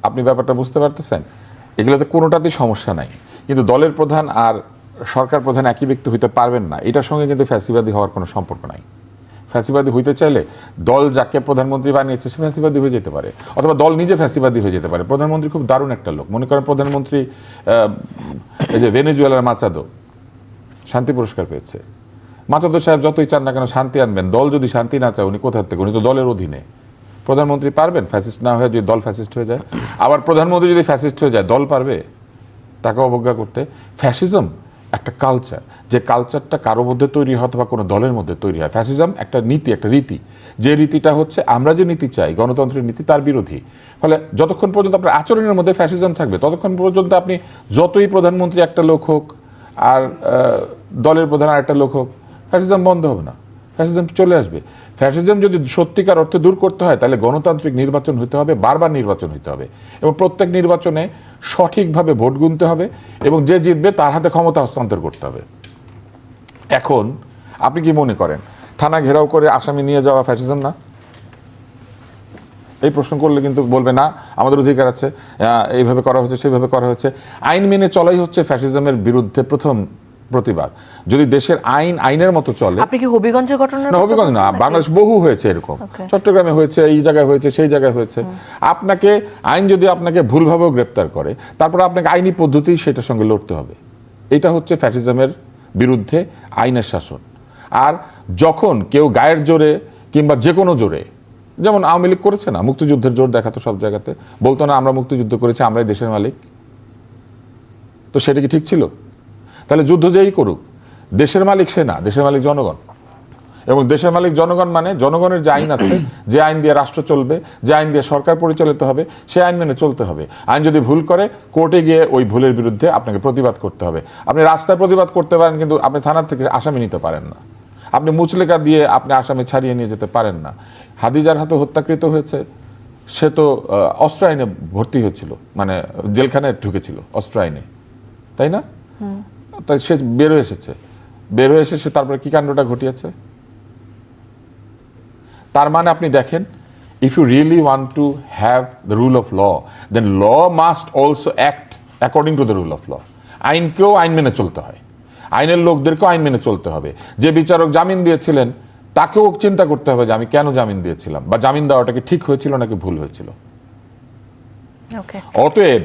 আপনি ব্যাপারটা বুঝতে পারতেছেন? এগুলোতে কোনোটাতেই সমস্যা নাই, কিন্তু দলের প্রধান আর সরকার প্রধান একই ব্যক্তি হইতে পারবেন না, এটার সঙ্গে কিন্তু ফ্যাসিবাদী হওয়ার কোনো সম্পর্ক নাই। ফ্যাসিবাদী হইতে চাইলে দল যাকে প্রধানমন্ত্রী বানিয়েছে সে ফ্যাসিবাদী হয়ে যেতে পারে, অথবা দল নিজে ফ্যাসিবাদী হয়ে যেতে পারে। প্রধানমন্ত্রী খুব দারুণ একটা লোক, মনে করেন প্রধানমন্ত্রী এই যে ভেনেজুয়েলার মাচাদো শান্তি পুরস্কার পেয়েছে। মাচাদো সাহেব যতই চান না কেন শান্তি আনবেন, দল যদি শান্তি না চায় উনি কোথার থেকে? উনি তো দলের অধীনে। প্রধানমন্ত্রী পারবেন ফ্যাসিস্ট না হয়ে যদি দল ফ্যাসিস্ট হয়ে যায়? আবার প্রধানমন্ত্রী যদি ফ্যাসিস্ট হয়ে যায় দল পারবে তাকে অবজ্ঞা করতে? ফ্যাসিজম একটা কালচার, যে কালচারটা কারো মধ্যে তৈরি হয় অথবা কোনো দলের মধ্যে তৈরি হয়। ফ্যাসিজম একটা নীতি, একটা রীতি, যে রীতিটা হচ্ছে আমরা যে নীতি চাই গণতন্ত্রের নীতি তার বিরোধী। ফলে যতক্ষণ পর্যন্ত আপনার আচরণের মধ্যে ফ্যাসিজম থাকবে ততক্ষণ পর্যন্ত আপনি যতই প্রধানমন্ত্রী একটা লোক হোক আর দলের প্রধান আর একটা লোক হোক, ফ্যাসিজম বন্ধ হবে না, ফ্যাসিজম চলে আসবে। ফ্যাসিজম যদি সত্যিকার অর্থে দূর করতে হয় তাহলে গণতান্ত্রিক নির্বাচন হতে হবে, বারবার নির্বাচন হতে হবে, এবং প্রত্যেক নির্বাচনে সঠিকভাবে ভোট গুনতে হবে এবং যে জিতবে তার হাতে ক্ষমতা হস্তান্তর করতে হবে। এখন আপনি কি মনে করেন থানা ঘেরাও করে আসামি নিয়ে যাওয়া ফ্যাসিজম না? এই প্রশ্ন করলে কিন্তু বলবে না আমাদের অধিকার আছে, এইভাবে করা হচ্ছে সেইভাবে করা হচ্ছে। আইন মেনে চলাই হচ্ছে ফ্যাসিজমের বিরুদ্ধে প্রথম প্রতিবাদ। যদি দেশের আইনের মতো চলে। আপনি কি হবিগঞ্জের ঘটনা? না, হবিগঞ্জ না, বাংলাদেশ বহু হয়েছে এরকম, চট্টগ্রামে হয়েছে, এই জায়গায় হয়েছে, সেই জায়গায় হয়েছে। আপনাকে আইন যদি আপনাকে ভুলভাবেও গ্রেপ্তার করে তারপর আপনাকে আইনি পদ্ধতি সেটার সঙ্গে লড়তে হবে। এটা হচ্ছে ফ্যাসিজমের বিরুদ্ধে আইনের শাসন। আর যখন কেউ গায়ের জোরে কিংবা যে কোনো জোরে, যেমন আওয়ামী লীগ করেছে না, মুক্তিযুদ্ধের জোর দেখাতো সব জায়গাতে, বলতো না আমরা মুক্তিযুদ্ধ করেছি, আমরাই দেশের মালিক, তো সেটা কি ঠিক ছিল? তাহলে যুদ্ধ যেই করুক দেশের মালিক সে না, দেশের মালিক জনগণ। এবং দেশের মালিক জনগণ মানে জনগণের যে আইন আছে, যে আইন দিয়ে রাষ্ট্র চলবে, যে আইন দিয়ে সরকার পরিচালিত হবে, সেই আইন মেনে চলতে হবে। আইন যদি ভুল করে, কোর্টে গিয়ে ওই ভুলের বিরুদ্ধে আপনাকে প্রতিবাদ করতে হবে। আপনি রাস্তায় প্রতিবাদ করতে পারেন, কিন্তু আপনি থানার থেকে আসামি নিতে পারেন না। আপনি মুচলেকা দিয়ে আপনি আসামি ছাড়িয়ে নিয়ে যেতে পারেন না। হাদিজার হাতে হত্যাকৃত হয়েছে, সে তো অস্ত্র আইনে ভর্তি হয়েছিল, মানে জেলখানায় ঢুকেছিল অস্ত্র আইনে, তাই না? তাই সে বের হয়ে এসেছে, বের হয়ে এসে সে তারপরে কি কাণ্ডটা ঘটিয়েছে। তার মানে আপনি দেখেন, if you really want to have the rule of law, then law must also act according to the rule of law. আইনকেও আইন মেনে চলতে হয়, আইনের লোকদেরকেও আইন মেনে চলতে হবে। যে বিচারক জামিন দিয়েছিলেন তাকেও চিন্তা করতে হবে যে আমি কেন জামিন দিয়েছিলাম, বা জামিন দেওয়াটা কি ঠিক হয়েছিল নাকি ভুল হয়েছিল। অতএব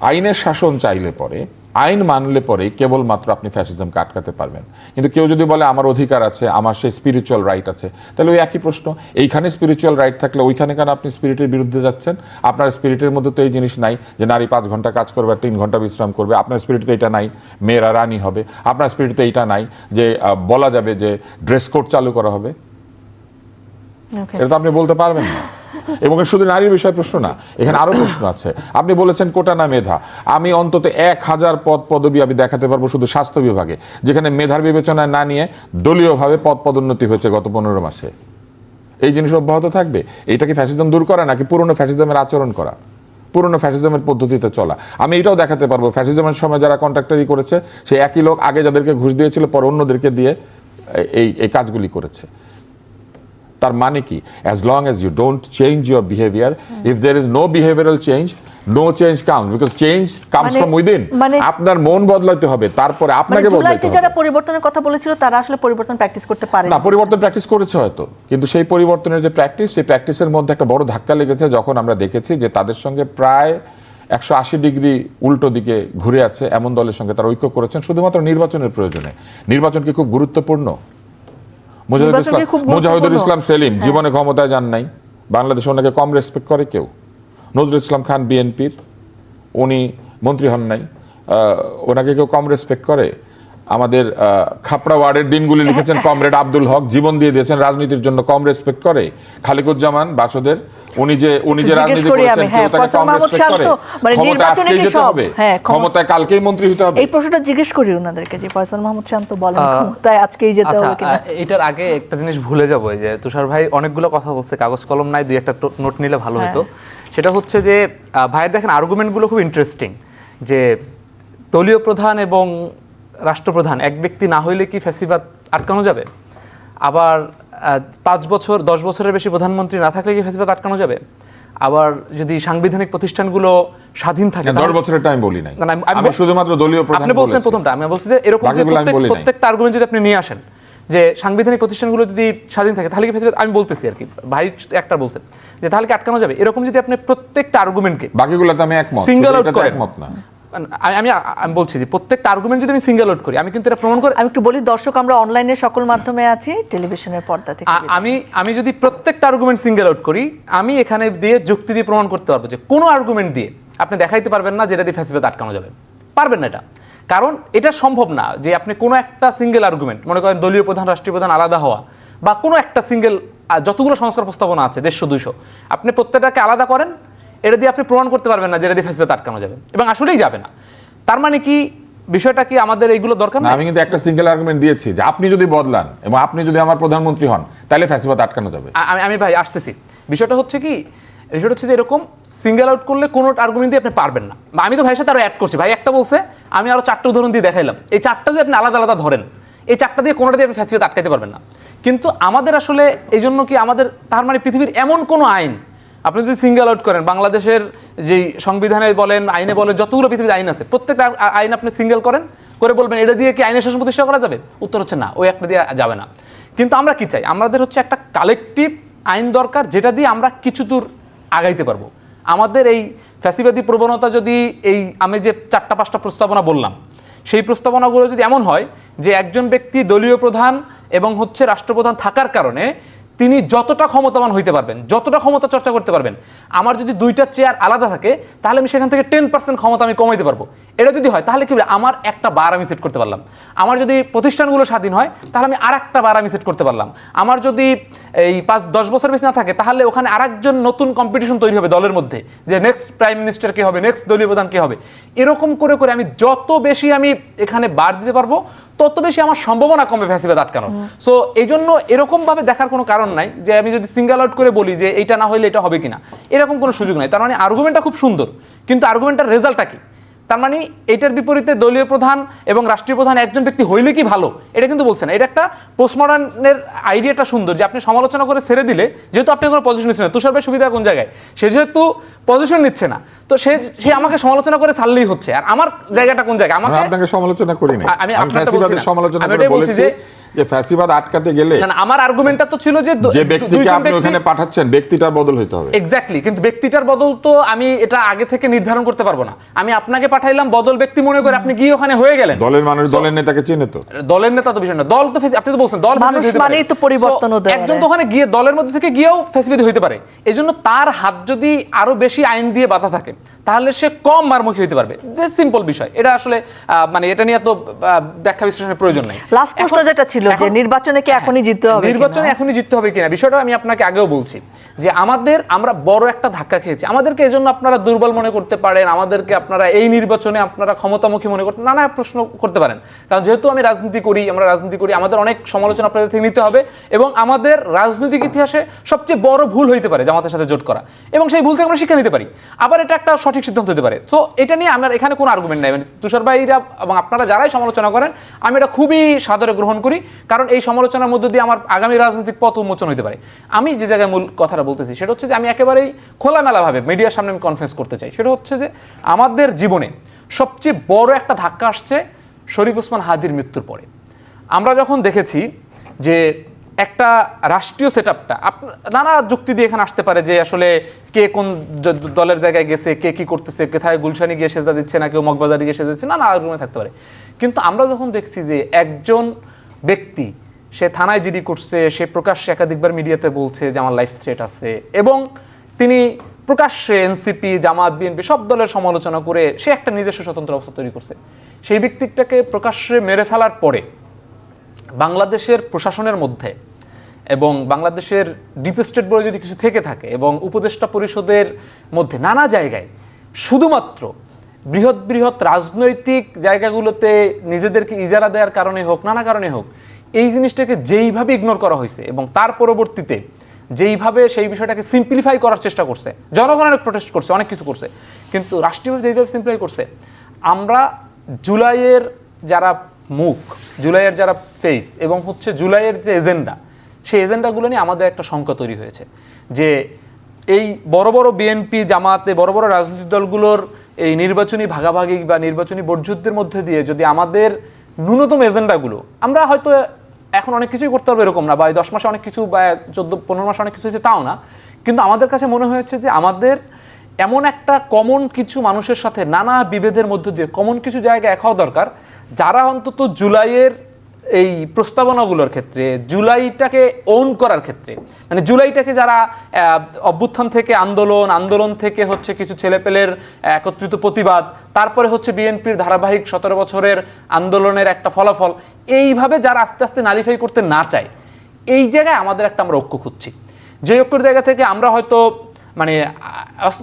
আইনের শাসন চাইলে পরে, আইন মানলে পরেই কেবলমাত্র আপনি ফ্যাসিজমকে আটকাতে পারবেন। কিন্তু কেউ যদি বলে আমার অধিকার আছে, আমার সেই স্পিরিচুয়াল রাইট আছে, তাহলে ওই একই প্রশ্ন, এইখানে স্পিরিচুয়াল রাইট থাকলে ওইখানে কেন আপনি স্পিরিটের বিরুদ্ধে যাচ্ছেন? আপনার স্পিরিটের মধ্যে তো এই জিনিস নাই যে নারী 5 ঘন্টা কাজ করবে আর 3 ঘন্টা বিশ্রাম করবে। আপনার স্পিরিটে এটা নাই মেয়েরা রানী হবে। আপনার স্পিরিটে এইটা নাই যে বলা যাবে যে ড্রেস কোড চালু করা হবে। এটা তো আপনি বলতে পারবেন না। এবং শুধু নারীর বিষয় প্রশ্ন না, এখানে আরো প্রশ্ন আছে। আপনি বলেছেন কোটা না মেধা। আমি অন্তত 1000 পদ পদবি আমি দেখাতে পারবো শুধু স্বাস্থ্য বিভাগে, যেখানে মেধার বিবেচনায় না নিয়ে দলীয়ভাবে পদ পদোন্নতি হয়েছে গত 15 মাসে। এই জিনিস অব্যাহত থাকবে? এটা কি ফ্যাসিজম দূর করা, নাকি পুরনো ফ্যাসিজমের আচরণ করা, পুরনো ফ্যাসিজমের পদ্ধতিতে চলা? আমি এটাও দেখাতে পারবো ফ্যাসিজমের সময় যারা কন্ট্রাক্টারি করেছে, সেই একই লোক আগে যাদেরকে ঘুষ দিয়েছিল পরে অন্যদেরকে দিয়ে এই কাজগুলি করেছে। তার মানে কি? as long as you don't change your behavior, if there is no behavioral change, no change comes, because change comes from within. আপনার মন বদলাতে হবে, তারপরে আপনাকে বদলাতে হবে। যারা পরিবর্তনের কথা বলেছিল তারা আসলে পরিবর্তন প্র্যাকটিস করতে পারে না, পরিবর্তন প্র্যাকটিস করেছে হয়তো, কিন্তু সেই পরিবর্তনের যে প্র্যাকটিস, সেই প্র্যাকটিসের মধ্যে একটা বড় ধাক্কা লেগেছে যখন আমরা দেখেছি যে তাদের সঙ্গে প্রায় 180 ডিগ্রি উল্টো দিকে ঘুরে আছে এমন দলের সঙ্গে তারা ঐক্য করেছেন শুধুমাত্র নির্বাচনের প্রয়োজনে। নির্বাচন কি খুব গুরুত্বপূর্ণ? মুজাহিদুল ইসলাম সেলিম জীবনে ক্ষমতায় যান নাই, বাংলাদেশে ওনাকে কম রেসপেক্ট করে কেউ? নজরুল ইসলাম খান বিএনপির, উনি মন্ত্রী হন নাই, ওনাকে কেউ কম রেসপেক্ট করে? আমাদের খাপড়া ওয়ার্ডের দিনগুলি লিখেছেন কমরেড আব্দুল হক, জীবন দিয়ে দিয়েছেন রাজনীতির জন্য, কম রেসপেক্ট করে? খালিকুজ্জামান বাসুদের, উনি যে রাজনীতি করেছেন, কেউ তাকে কম রেসপেক্ট করে? ক্ষমতায় আজকেই যেতে হবে, ক্ষমতায় কালকেই মন্ত্রী হতে হবে? এই প্রশ্নটা জিজ্ঞেস করি ওনাদেরকে যে ফয়সাল মাহমুদ শান্ত বলেন ক্ষমতায় আজকেই যেতে হবে কিনা। এটার আগে একটা জিনিস ভুলে যাব, যে তুষার ভাই অনেকগুলো কথা বলছে, কাগজ কলম নাই, 2-1টা নোট নিলে ভালো হতো। সেটা হচ্ছে যে ভাইয়ের দেখেন আর্গুমেন্টগুলো খুব ইন্টারেস্টিং, যে দলীয় প্রধান এবং রাষ্ট্রপ্রধান এক ব্যক্তি না হইলে কি ফ্যাসিবাদ আটকানো যাবে? আবার 5 বছর 10 বছরের বেশি প্রধানমন্ত্রী না থাকলে কি ফ্যাসিবাদ আটকানো যাবে? আবার যদি সাংবিধানিক প্রতিষ্ঠানগুলো স্বাধীন থাকে, 10 বছরের টাইম বলি নাই, আমি শুধুমাত্র দলীয় প্রধান আপনি বলছেন প্রথমটা, আমি বলছি যে এরকম প্রত্যেকটা আর্গুমেন্ট যদি আপনি নিয়ে আসেন যে সাংবিধানিক প্রতিষ্ঠানগুলো যদি স্বাধীন থাকে তাহলে কি ফ্যাসিবাদ, আমি বলতেছি আর কি, ভাই একটা বলছেন যে তাহলে কি আটকানো যাবে, এরকম যদি আপনি প্রত্যেকটা আর্গুমেন্টকে, বাকিগুলোতে আমি একমত, সিঙ্গেল আউট করেন, একমত না। আমি বলছি যে প্রত্যেকটা আর্গুমেন্ট যদি আমি সিঙ্গেল আউট করি, আমি কিন্তু এটা প্রমাণ করি। আমি একটু বলি দর্শক, আমরা অনলাইনে সকল মাধ্যমে আছি, টেলিভিশনের পর্দা থেকে। আমি যদি প্রত্যেকটা আর্গুমেন্ট সিঙ্গেল আউট করি, আমি এখানে দিয়ে যুক্তি দিয়ে প্রমাণ করতে পারবো যে কোনো আর্গুমেন্ট দিয়ে আপনি দেখাইতে পারবেন না যেটা দিয়ে ফ্যাসিবাদ আটকানো যাবে, পারবেন না এটা। কারণ এটা সম্ভব না যে আপনি কোনো একটা সিঙ্গেল আর্গুমেন্ট, মনে করেন দলীয় প্রধান রাষ্ট্রীয় প্রধান আলাদা হওয়া, বা কোনো একটা সিঙ্গেল যতগুলো সংস্কার প্রস্তাবনা আছে 150-200, আপনি প্রত্যেকটাকে আলাদা করেন, এটা দিয়ে আপনি প্রমাণ করতে পারবেন না যেটা দিয়ে ফ্যাসিবাদ আটকানো যাবে, এবং আসলেই যাবে না। তার মানে কি বিষয়টা কি আমাদের এইগুলো দরকার না? আমি কিন্তু একটা সিঙ্গেল আর্গুমেন্ট দিয়েছি যে আপনি যদি বদলান এবং আপনি যদি আমার প্রধানমন্ত্রী হন তাহলে ফ্যাসিবাদ আটকানো যাবে। আমি ভাই আসতেছি, বিষয়টা হচ্ছে কি, বিষয়টা হচ্ছে যে এরকম সিঙ্গেল আউট করলে কোনো আর্গুমেন্ট দিয়ে আপনি পারবেন না। আমি তো ভাইয়ের সাথে আরো অ্যাড করছি, ভাই একটা বলছে, আমি আরো 4টা উদাহরণ দিয়ে দেখাইলাম, এই 4টা যদি আপনি আলাদা আলাদা ধরেন, এই 4টা দিয়ে কোনোটা দিয়ে আপনি ফ্যাসিবাদ আটকাতে পারবেন না। কিন্তু আমাদের আসলে এই জন্য কি আমাদের, তার মানে পৃথিবীর এমন কোনো আইন আপনি যদি সিঙ্গেল আউট করেন, বাংলাদেশের যেই সংবিধানে বলেন আইনে বলেন যতগুলো পৃথিবীর আইন আছে, প্রত্যেকটা আইন আপনি সিঙ্গেল করেন করে বলবেন এটা দিয়ে কি আইনের শাসন প্রতিষ্ঠা করা যাবে? উত্তর হচ্ছে না, ওই একটা দিয়ে যাবে না। কিন্তু আমরা কি চাই? আমাদের হচ্ছে একটা কালেকটিভ আইন দরকার যেটা দিয়ে আমরা কিছু দূর আগাইতে পারবো। আমাদের এই ফ্যাসিবাদী প্রবণতা যদি আমি যে 4টা-5টা প্রস্তাবনা বললাম, সেই প্রস্তাবনাগুলো যদি এমন হয় যে একজন ব্যক্তি দলীয় প্রধান এবং হচ্ছে রাষ্ট্রপ্রধান থাকার কারণে তিনি যতটা ক্ষমতাবান হইতে পারবেন, যতটা ক্ষমতা চর্চা করতে পারবেন, আমার যদি 2টা চেয়ার আলাদা থাকে তাহলে আমি সেখান থেকে 10% ক্ষমতা আমি কমাইতে পারবো। এটা যদি হয় তাহলে কি হবে, আমার একটা বার আমি সেট করতে পারলাম। আমার যদি প্রতিষ্ঠানগুলো স্বাধীন হয় তাহলে আমি আরেকটা বার আমি সেট করতে পারলাম। আমার যদি এই 5-10 বছর বেশি না থাকে তাহলে ওখানে আরেকজন নতুন কম্পিটিশন তৈরি হবে দলের মধ্যে, যে নেক্সট প্রাইম মিনিস্টার কে হবে, নেক্সট দলীয় প্রধান কে হবে। এরকম করে করে আমি যত বেশি আমি এখানে বার দিতে পারবো তত বেশি আমার সম্ভাবনা কমে ফ্যাসিবাদ আটকানোর। সো এই জন্য এরকম ভাবে দেখার কোনো কারণ নাই যে আমি যদি সিঙ্গেল আউট করে বলি যে এইটা না হলে এটা হবে কিনা, এরকম কোনো সুযোগ নাই। তার মানে আর্গুমেন্টটা খুব সুন্দর, কিন্তু আর্গুমেন্টটার রেজাল্টটা কি? তার মানে এটার বিপরীতে দলীয় প্রধান এবং রাষ্ট্রীয় প্রধান একজন ব্যক্তি হইলে কি ভালো, এটা কিন্তু বলছে না। এটা একটা পোস্টমডার্নের আইডিয়াটা সুন্দর যে আপনি সমালোচনা করে ছেড়ে দিলে, যেহেতু আপনি কোনো পজিশন নিচ্ছেন না, তুষার ভাই সুবিধা কোন জায়গায়, সে যেহেতু পজিশন নিচ্ছে না, তো সে আমাকে সমালোচনা করে ছাড়লেই হচ্ছে। আর আমার জায়গাটা কোন জায়গায়, আমাকে আপনাকে সমালোচনা করি না, আমি ফ্যাসিবাদের সমালোচনা করে বলেছি যে ফ্যাসিবাদ আটকাতে গেলে না, আমার আর্গুমেন্টটা তো ছিল যে ব্যক্তিকে আপনি ওখানে পাঠাচ্ছেন ব্যক্তিটার বদল হইতে হবে। এক্স্যাক্টলি, কিন্তু ব্যক্তিটার বদল তো আমি এটা আগে থেকে নির্ধারণ করতে পারবো না। আমি আপনাকে পাঠাইলাম বদল ব্যক্তি মনে করে, আপনি গিয়ে ওখানে হয়ে গেলেন। দলের মানুষ দলের নেতাকে চেনে তো, দলের নেতা তো বিষয় না, দল তো আপনি তো বলছেন দল মানুষ মানেই তো পরিবর্তন হতে পারে। একজন তো ওখানে গিয়ে দলের মধ্যে থেকে গিয়েও ফ্যাসিবাদী হইতে পারে। এজন্য তার হাত যদি আরো বেশি আইন দিয়ে বাধা থাকে তাহলে সে কম মারমুখী হইতে পারবে। সিম্পল বিষয় এটা, আসলে মানে এটা নিয়ে তো ব্যাখ্যা বিশ্লেষণের প্রয়োজন নাই। লাস্ট প্রশ্ন যেটা ছিল যে নির্বাচনে কি এখনই জিততে হবে, নির্বাচনে এখনই জিততে হবে কিনা, বিষয়টা আমি আপনাকে আগেও বলছি যে আমরা বড় একটা ধাক্কা খেয়েছি। আমাদেরকে এজন্য আপনারা দুর্বল মনে করতে পারেন, আমাদেরকে আপনারা এই নির্বাচনে আপনারা ক্ষমতামুখী মনে করতে নানা প্রশ্ন করতে পারেন। কারণ যেহেতু আমরা রাজনীতি করি, আমাদের অনেক সমালোচনা আপনাদের থেকে নিতে হবে। এবং আমাদের রাজনৈতিক ইতিহাসে সবচেয়ে বড় ভুল হইতে পারে জামাতের সাথে জোট করা, এবং সেই ভুল থেকে আমরা শিক্ষা নিতে পারি। আবার এটা একটা সঠিক সিদ্ধান্ত হতে পারে। তো এটা নিয়ে আমার এখানে কোনো আর্গুমেন্ট নাই। তুষার ভাইরা এবং আপনারা যারাই সমালোচনা করেন, আমি এটা খুবই সাদরে গ্রহণ করি, কারণ এই সমালোচনার মধ্যে দিয়ে আমার আগামী রাজনৈতিক পথ উন্মোচন হতে পারে। আমি যে জায়গায় মূল কথাটা বলতেছি সেটা হচ্ছে যে আমি একেবারেই খোলামেলাভাবে মিডিয়ার সামনে আমি কনফেস করতে চাই, সেটা হচ্ছে যে আমাদের জীবনে সবচেয়ে বড় একটা ধাক্কা আসছে শরীফ ওসমান হাদির মৃত্যুর পরে। আমরা যখন দেখেছি যে একটা রাষ্ট্রীয় সেটআপটা নানা যুক্তি দিয়ে এখানে আসতে পারে যে আসলে কে কোন দলের জায়গায় গেছে, কে কি করতেছে, কোথায় গুলশানি গিয়ে সেজদা দিচ্ছে না, কেউ মগবাজারে গিয়ে সেজা দিচ্ছে, নানা আর্গুমেন্ট থাকতে পারে। কিন্তু আমরা যখন দেখছি যে একজন ব্যক্তি সে থানায় জিডি করছে, সে প্রকাশ্যে একাধিকবার মিডিয়াতে বলছে যে আমার লাইফ থ্রেট আছে, এবং তিনি প্রকাশ্যে এনসিপি, জামাত, বিএনপি সব দলের সমালোচনা করে সে একটা নিজস্ব স্বতন্ত্র অবস্থা তৈরি করছে, সেই ব্যক্তিটাকে প্রকাশ্যে মেরে ফেলার পরে বাংলাদেশের প্রশাসনের মধ্যে এবং বাংলাদেশের ডিপ স্টেট বলে যদি কিছু থেকে থাকে এবং উপদেষ্টা পরিষদের মধ্যে নানা জায়গায় শুধুমাত্র বৃহৎ বৃহৎ রাজনৈতিক জায়গাগুলোতে নিজেদেরকে ইজারা দেওয়ার কারণে হোক, নানা কারণে হোক, এই জিনিসটাকে যেইভাবে ইগনোর করা হয়েছে এবং তার পরবর্তীতে যেইভাবে সেই বিষয়টাকে সিম্পলিফাই করার চেষ্টা করছে, জনগণ অনেক প্রোটেস্ট করছে, অনেক কিছু করছে, কিন্তু রাষ্ট্রীয়ভাবে যেইভাবে সিম্পলিফাই করছে, আমরা জুলাইয়ের যারা মুখ, জুলাইয়ের যারা ফেস এবং হচ্ছে জুলাইয়ের যে এজেন্ডা, সেই এজেন্ডাগুলো নিয়ে আমাদের একটা শঙ্কা তৈরি হয়েছে যে এই বড় বড় বিএনপি, জামাতে, বড় বড় রাজনৈতিক দলগুলোর এই নির্বাচনী ভাগাভাগি বা নির্বাচনী ভোটযুদ্ধের মধ্যে দিয়ে যদি আমাদের ন্যূনতম এজেন্ডাগুলো, আমরা হয়তো এখন অনেক কিছুই করতে পারবো এরকম না, বা 10 মাসে অনেক কিছু বা 14-15 মাসে অনেক কিছু হয়েছে তাও না, কিন্তু আমাদের কাছে মনে হয়েছে যে আমাদের এমন একটা কমন কিছু মানুষের সাথে নানা বিভেদের মধ্য দিয়ে কমন কিছু জায়গায় এক হওয়া দরকার, যারা অন্তত জুলাইয়ের এই প্রস্তাবনাগুলোর ক্ষেত্রে, জুলাইটাকে ওন করার ক্ষেত্রে, মানে জুলাইটাকে যারা অভ্যুত্থান থেকে আন্দোলন থেকে হচ্ছে কিছু ছেলেপেলের একত্রিত প্রতিবাদ, তারপরে হচ্ছে বিএনপির ধারাবাহিক 17 বছরের আন্দোলনের একটা ফলাফল, এইভাবে যারা আস্তে আস্তে নালিফাই করতে না চায়, এই জায়গায় আমাদের একটা আমরা ঐক্য খুঁজছি। যে ঐক্যের জায়গা থেকে আমরা হয়তো মানে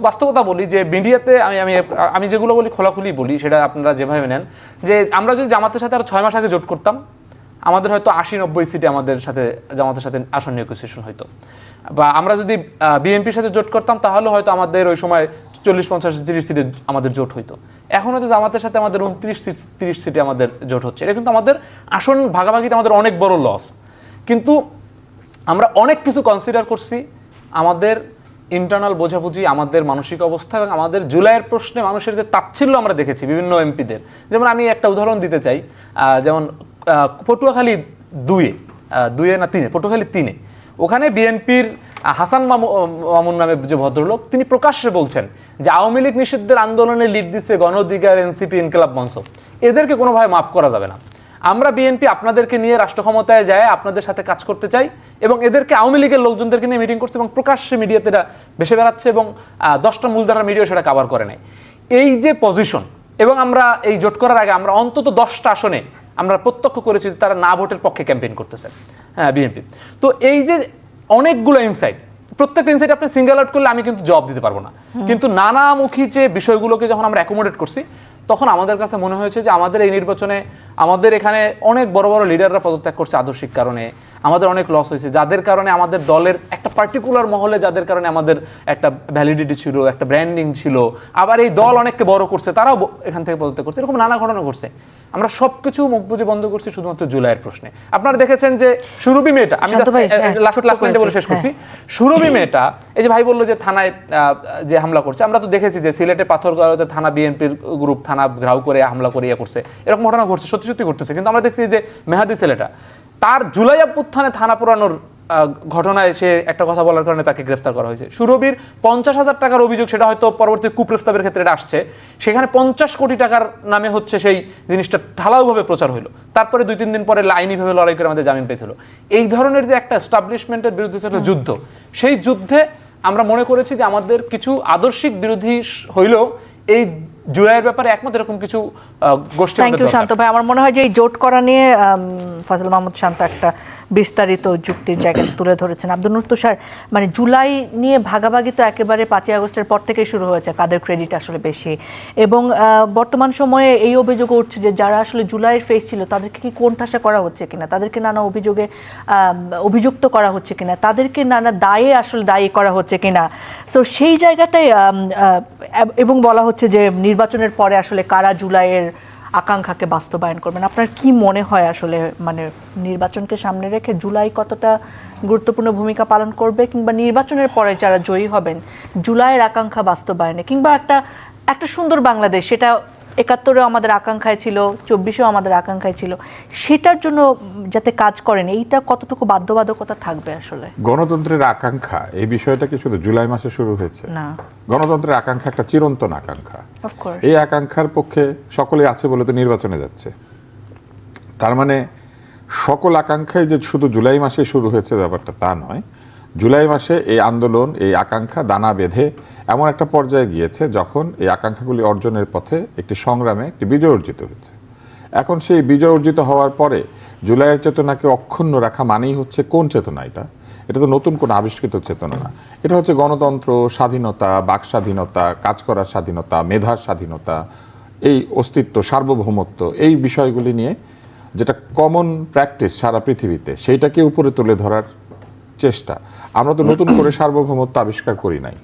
বাস্তবতা বলি যে মিডিয়াতে আমি যেগুলো বলি খোলাখুলি বলি, সেটা আপনারা যেভাবে নেন, যে আমরা যদি জামাতের সাথে আরো 6 মাস আগে জোট করতাম, আমাদের হয়তো 80-90 সিটে আমাদের সাথে জামাতের সাথে আসন নেগোসিয়েশন হইতো, বা আমরা যদি বিএনপির সাথে জোট করতাম তাহলে হয়তো আমাদের ওই সময় 40-50-30 সিটে আমাদের জোট হইতো। এখন হয়তো জামাতের সাথে আমাদের 29-30 সিটে আমাদের জোট হচ্ছে। এটা কিন্তু আমাদের আসন ভাগাভাগিতে আমাদের অনেক বড় লস। কিন্তু আমরা অনেক কিছু কনসিডার করছি, আমাদের ইন্টারনাল বোঝাবুঝি, আমাদের মানসিক অবস্থা এবং আমাদের জুলাইয়ের প্রশ্নে মানুষের যে তাচ্ছিল্য আমরা দেখেছি বিভিন্ন এমপিদের। যেমন আমি একটা উদাহরণ দিতে চাই, যেমন পটুয়াখালী 2-এ না 3-এ, পটুয়াখালী 3-এ, ওখানে বিএনপির হাসান মামুন নামে যে ভদ্রলোক, তিনি প্রকাশ্যে বলছেন যে আওয়ামী লীগ নিষিদ্ধের আন্দোলনে লিড দিচ্ছে গণ অধিকার, এনসিপি, ইনকিলাব মঞ্চ, এদেরকে কোনোভাবে মাফ করা যাবে না। আমরা বিএনপি আপনাদেরকে নিয়ে রাষ্ট্র ক্ষমতায় যায় আপনাদের সাথে কাজ করতে চাই, এবং এদেরকে আওয়ামী লীগের লোকজনদেরকে নিয়ে মিটিং করছে এবং প্রকাশ্যে মিডিয়াতে এটা ভেসে বেড়াচ্ছে, এবং 10টা মূলধারার মিডিয়া সেটা কভার করে নাই। এই যে পজিশন, এবং আমরা এই জোট করার আগে আমরা অন্তত 10টা আসনে আমরা প্রত্যক্ষ করেছি তারা না ভোটের পক্ষে ক্যাম্পেইন করতেছে, হ্যাঁ বিএনপি। তো এই যে অনেকগুলো ইনসাইট, প্রত্যেকটা ইনসাইট আপনি সিঙ্গেল আউট করলে আমি কিন্তু জবাব দিতে পারবো না, কিন্তু নানামুখী যে বিষয়গুলোকে যখন আমরা অ্যাকোমোডেট করছি তখন আমাদের কাছে মনে হয়েছে যে আমাদের এই নির্বাচনে আমাদের এখানে অনেক বড় বড় লিডাররা পদত্যাগ করছে আদর্শিক কারণে, আমাদের অনেক লস হয়েছে, যাদের কারণে আমাদের দলের একটা পার্টিকুলার মহলে যাদের কারণে আমাদের একটা ভ্যালিডিটি ছিল, একটা ব্র্যান্ডিং ছিল, আবার এই দল অনেককে বড় করছে, তারাও এখান থেকে পদত্যাগ করছে, এরকম নানা ঘটনা ঘটছে। আমরা সবকিছু মুখ বুঝে বন্ধ করছি শুধুমাত্র জুলাইয়ের প্রশ্নে। আপনারা দেখেছেন যে সুরভি মেয়েটা, আমি লাস্ট মিনিটে বলে শেষ করছি, সুরভি মেয়েটা এই যে ভাই বললো যে থানায় যে হামলা করছে, আমরা তো দেখেছি যে সিলেটে পাথরগাঁওতে থানা বিএনপির গ্রুপ থানা ঘেরাও করে হামলা করে ইয়ে করছে, এরকম ঘটনা ঘটছে, সত্যি সত্যি ঘটতেছে। কিন্তু আমরা দেখছি যে মেহাদি ছেলেটা তার জুলাই অভ্যুত্থানে থানা পোড়ানোর ঘটনায় সে একটা কথা বলার কারণে তাকে গ্রেফতার করা হয়েছে। সুরভির 50,000 টাকার অভিযোগ, সেটা হয়তো পরবর্তী কুপ্রস্তাবের ক্ষেত্রে এটা আসছে, সেখানে 50 কোটি টাকার নামে হচ্ছে সেই জিনিসটা ঢালাওভাবে প্রচার হলো, তারপরে 2-3 দিন পরে আইনিভাবে লড়াই করে আমাদের জামিন পেতে হলো। এই ধরনের যে একটা এস্টাবলিশমেন্টের বিরুদ্ধে ছিল যুদ্ধ, সেই যুদ্ধে আমরা মনে করেছি যে আমাদের কিছু আদর্শিক বিরোধী হইলেও এই জুলাইয়ের ব্যাপারে একমত এরকম কিছু গোষ্ঠী। থ্যাংক ইউ শান্ত ভাই। আমার মনে হয় যে এই জোট করা নিয়ে ফজল মাহমুদ শান্ত একটা বিস্তারিত যুক্তির জায়গা তুলে ধরেছেন। আব্দুল নূর তুষার, মানে জুলাই নিয়ে ভাগাভাগি তো একেবারে 5ই আগস্টের পর থেকে শুরু হয়েছে, কাদের ক্রেডিট আসলে বেশি, এবং বর্তমান সময়ে এই অভিযোগ উঠছে যে যারা আসলে জুলাইয়ের ফেস ছিল তাদেরকে কি কোণঠাসা করা হচ্ছে কিনা, তাদেরকে নানা অভিযোগে অভিযুক্ত করা হচ্ছে কিনা, তাদেরকে নানা দায়ে আসলে দায়ী করা হচ্ছে কিনা। সো সেই জায়গাটাই, এবং বলা হচ্ছে যে নির্বাচনের পরে আসলে কারা জুলাইয়ের আকাঙ্ক্ষাকে বাস্তবায়ন করবেন। আপনার কি মনে হয় আসলে, মানে নির্বাচনকে সামনে রেখে জুলাই কতটা গুরুত্বপূর্ণ ভূমিকা পালন করবে, কিংবা নির্বাচনের পরে যারা জয়ী হবেন জুলাইয়ের আকাঙ্ক্ষা বাস্তবায়নে, কিংবা একটা সুন্দর বাংলাদেশ, সেটা 71-এও আমাদের আকাঙ্ক্ষায় ছিল, 24-এও আমাদের আকাঙ্ক্ষায় ছিল, সেটার জন্য যাতে কাজ করেন, এইটা কতটুকু বাধ্যবাধকতা থাকবে আসলে? গণতন্ত্রের আকাঙ্ক্ষা এই বিষয়টা কি শুধু জুলাই মাসে শুরু হয়েছে? না, গণতন্ত্রের আকাঙ্ক্ষা একটা চিরন্তন আকাঙ্ক্ষা। অফকোর্স এই আকাঙ্ক্ষার পক্ষে সকলে আছে বলে তো নির্বাচনে যাচ্ছে। তার মানে সকল আকাঙ্ক্ষাই যে শুধু জুলাই মাসে শুরু হয়েছে ব্যাপারটা তা নয়। জুলাই মাসে এই আন্দোলন, এই আকাঙ্ক্ষা দানা বেঁধে এমন একটা পর্যায়ে গিয়েছে যখন এই আকাঙ্ক্ষাগুলি অর্জনের পথে একটি সংগ্রামে একটি বিজয় অর্জিত হয়েছে। এখন সেই বিজয় অর্জিত হওয়ার পরে জুলাইয়ের চেতনাকে অক্ষুণ্ণ রাখা মানেই হচ্ছে কোন চেতনা? এটা তো নতুন কোনো আবিষ্কৃত চেতনা না। এটা হচ্ছে গণতন্ত্র, স্বাধীনতা, বাক স্বাধীনতা, কাজ করার স্বাধীনতা, মেধার স্বাধীনতা, এই অস্তিত্ব, সার্বভৌমত্ব, এই বিষয়গুলি নিয়ে যেটা কমন প্র্যাকটিস সারা পৃথিবীতে, সেইটাকে উপরে তুলে ধরার চেষ্টা। আমরা তো নতুন করে সার্বভৌমত্ব আবিষ্কার করি নাই।